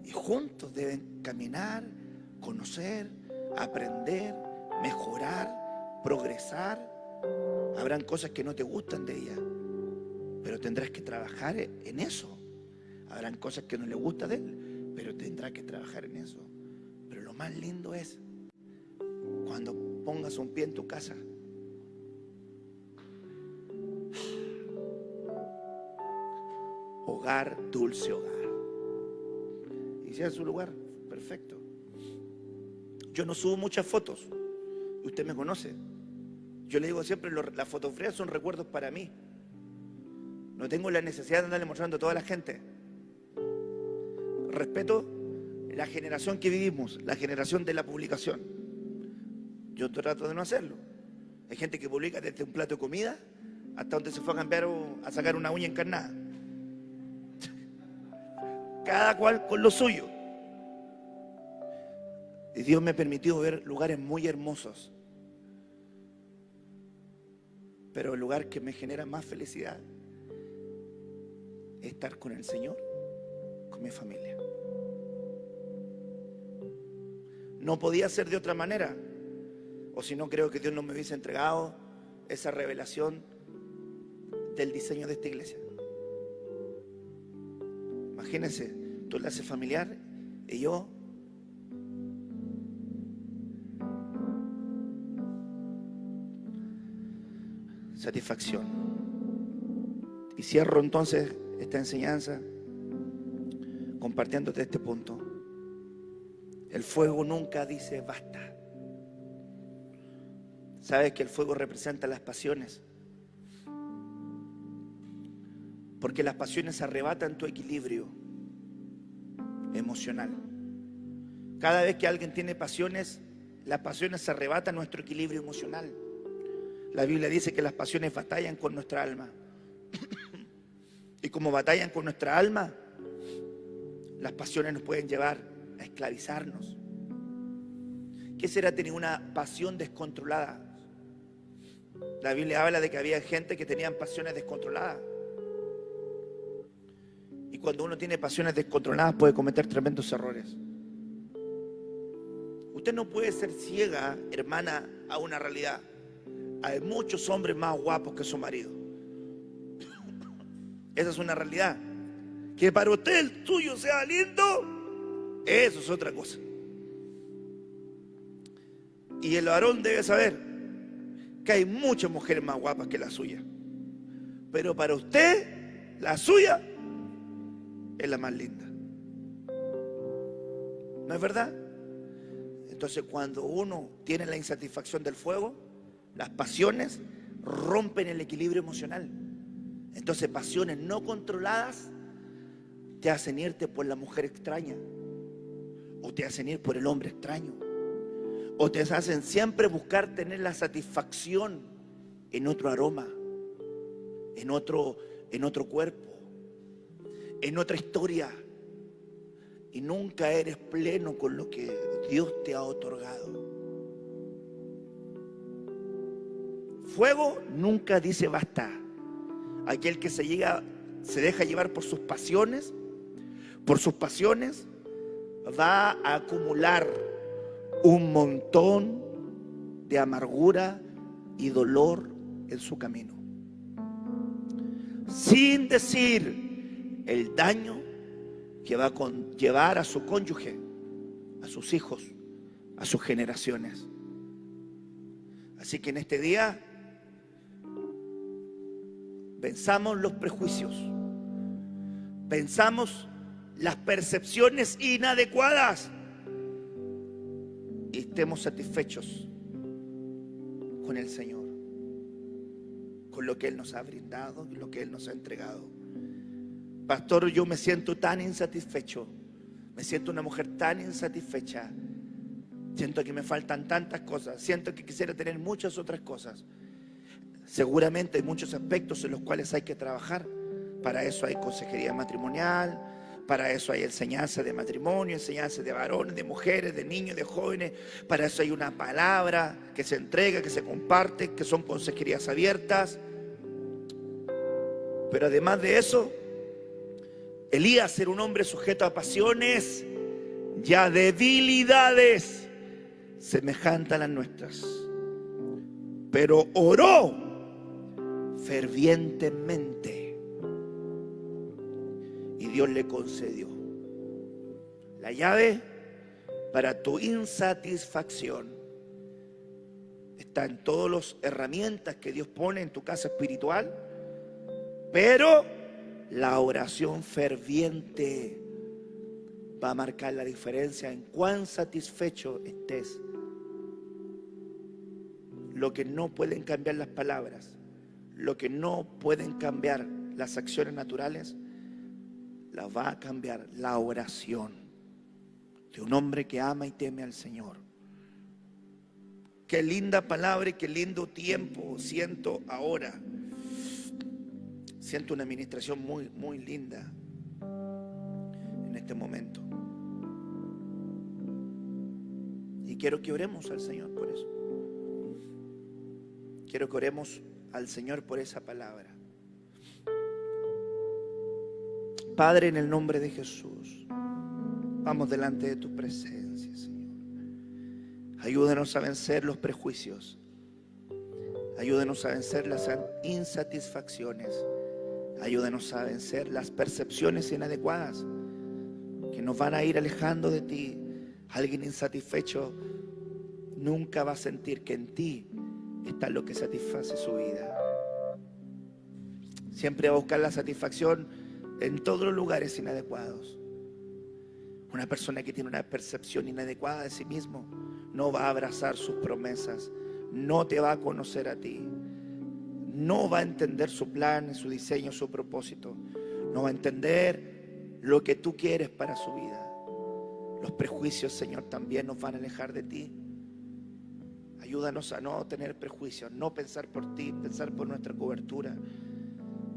Y juntos deben caminar, conocer, aprender, mejorar, progresar. Habrán cosas que no te gustan de ella, pero tendrás que trabajar en eso. Habrán cosas que no le gustan de él, pero tendrás que trabajar en eso. Pero lo más lindo es cuando pongas un pie en tu casa. Hogar, dulce hogar. Y sea su lugar, perfecto. Yo no subo muchas fotos, usted me conoce. Yo le digo siempre, las fotografías son recuerdos para mí. No tengo la necesidad de andarle mostrando a toda la gente. Respeto la generación que vivimos, la generación de la publicación. Yo trato de no hacerlo. Hay gente que publica desde un plato de comida hasta donde se fue a cambiar o a sacar una uña encarnada. Cada cual con lo suyo. Y Dios me ha permitido ver lugares muy hermosos. Pero el lugar que me genera más felicidad es estar con el Señor, con mi familia. No podía ser de otra manera. O si no, creo que Dios no me hubiese entregado esa revelación del diseño de esta iglesia. Imagínense, tu enlace familiar y yo. Satisfacción. Y cierro entonces esta enseñanza compartiéndote este punto. El fuego nunca dice basta. Sabes que el fuego representa las pasiones, porque las pasiones arrebatan tu equilibrio emocional. Cada vez que alguien tiene pasiones, las pasiones arrebatan nuestro equilibrio emocional. La Biblia dice que las pasiones batallan con nuestra alma. Y como batallan con nuestra alma, las pasiones nos pueden llevar a esclavizarnos. ¿Qué será tener una pasión descontrolada? La Biblia habla de que había gente que tenían pasiones descontroladas. Y cuando uno tiene pasiones descontroladas puede cometer tremendos errores. Usted no puede ser ciega, hermana, a una realidad. Hay muchos hombres más guapos que su marido. Esa es una realidad. Que para usted el tuyo sea lindo, eso es otra cosa. Y el varón debe saber que hay muchas mujeres más guapas que la suya. Pero para usted, la suya es la más linda. ¿No es verdad? Entonces, cuando uno tiene la insatisfacción del fuego, las pasiones rompen el equilibrio emocional. Entonces, pasiones no controladas te hacen irte por la mujer extraña, o te hacen ir por el hombre extraño, o te hacen siempre buscar tener la satisfacción en otro aroma, en otro cuerpo, en otra historia, y nunca eres pleno con lo que Dios te ha otorgado. Fuego nunca dice basta. Aquel que se deja llevar por sus pasiones, va a acumular un montón de amargura y dolor en su camino. Sin decir el daño que va a llevar a su cónyuge, a sus hijos, a sus generaciones. Así que en este día venzamos los prejuicios, venzamos las percepciones inadecuadas y estemos satisfechos con el Señor, con lo que Él nos ha brindado y lo que Él nos ha entregado. Pastor, yo me siento tan insatisfecho, me siento una mujer tan insatisfecha, siento que me faltan tantas cosas, siento que quisiera tener muchas otras cosas. Seguramente hay muchos aspectos en los cuales hay que trabajar. Para eso hay consejería matrimonial, para eso hay enseñanza de matrimonio, enseñanza de varones, de mujeres, de niños, de jóvenes. Para eso hay una palabra que se entrega, que se comparte, que son consejerías abiertas. Pero además de eso, Elías era un hombre sujeto a pasiones y a debilidades semejantes a las nuestras. Pero oró fervientemente y Dios le concedió. La llave para tu insatisfacción está en todas las herramientas que Dios pone en tu casa espiritual, pero la oración ferviente va a marcar la diferencia en cuán satisfecho estés. Lo que no pueden cambiar las palabras, lo que no pueden cambiar las acciones naturales, la va a cambiar la oración de un hombre que ama y teme al Señor. Qué linda palabra y qué lindo tiempo siento ahora. Siento una administración muy, muy linda en este momento. Y quiero que oremos al Señor por eso. Quiero que oremos al Señor por esa palabra. Padre, en el nombre de Jesús, vamos delante de tu presencia, Señor. Ayúdanos a vencer los prejuicios. Ayúdanos a vencer las insatisfacciones. Ayúdanos a vencer las percepciones inadecuadas que nos van a ir alejando de ti. Alguien insatisfecho nunca va a sentir que en ti está lo que satisface su vida. Siempre va a buscar la satisfacción en todos los lugares inadecuados. Una persona que tiene una percepción inadecuada de sí mismo no va a abrazar sus promesas, no te va a conocer a ti, no va a entender su plan, su diseño, su propósito, no va a entender lo que tú quieres para su vida. Los prejuicios, Señor, también nos van a alejar de ti. Ayúdanos a no tener prejuicios, no pensar por ti, pensar por nuestra cobertura.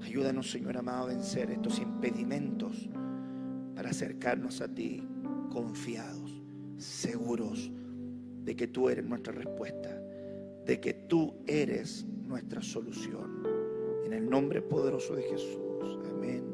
Ayúdanos, Señor amado, a vencer estos impedimentos para acercarnos a ti confiados, seguros de que tú eres nuestra respuesta, de que tú eres nuestra solución. En el nombre poderoso de Jesús. Amén.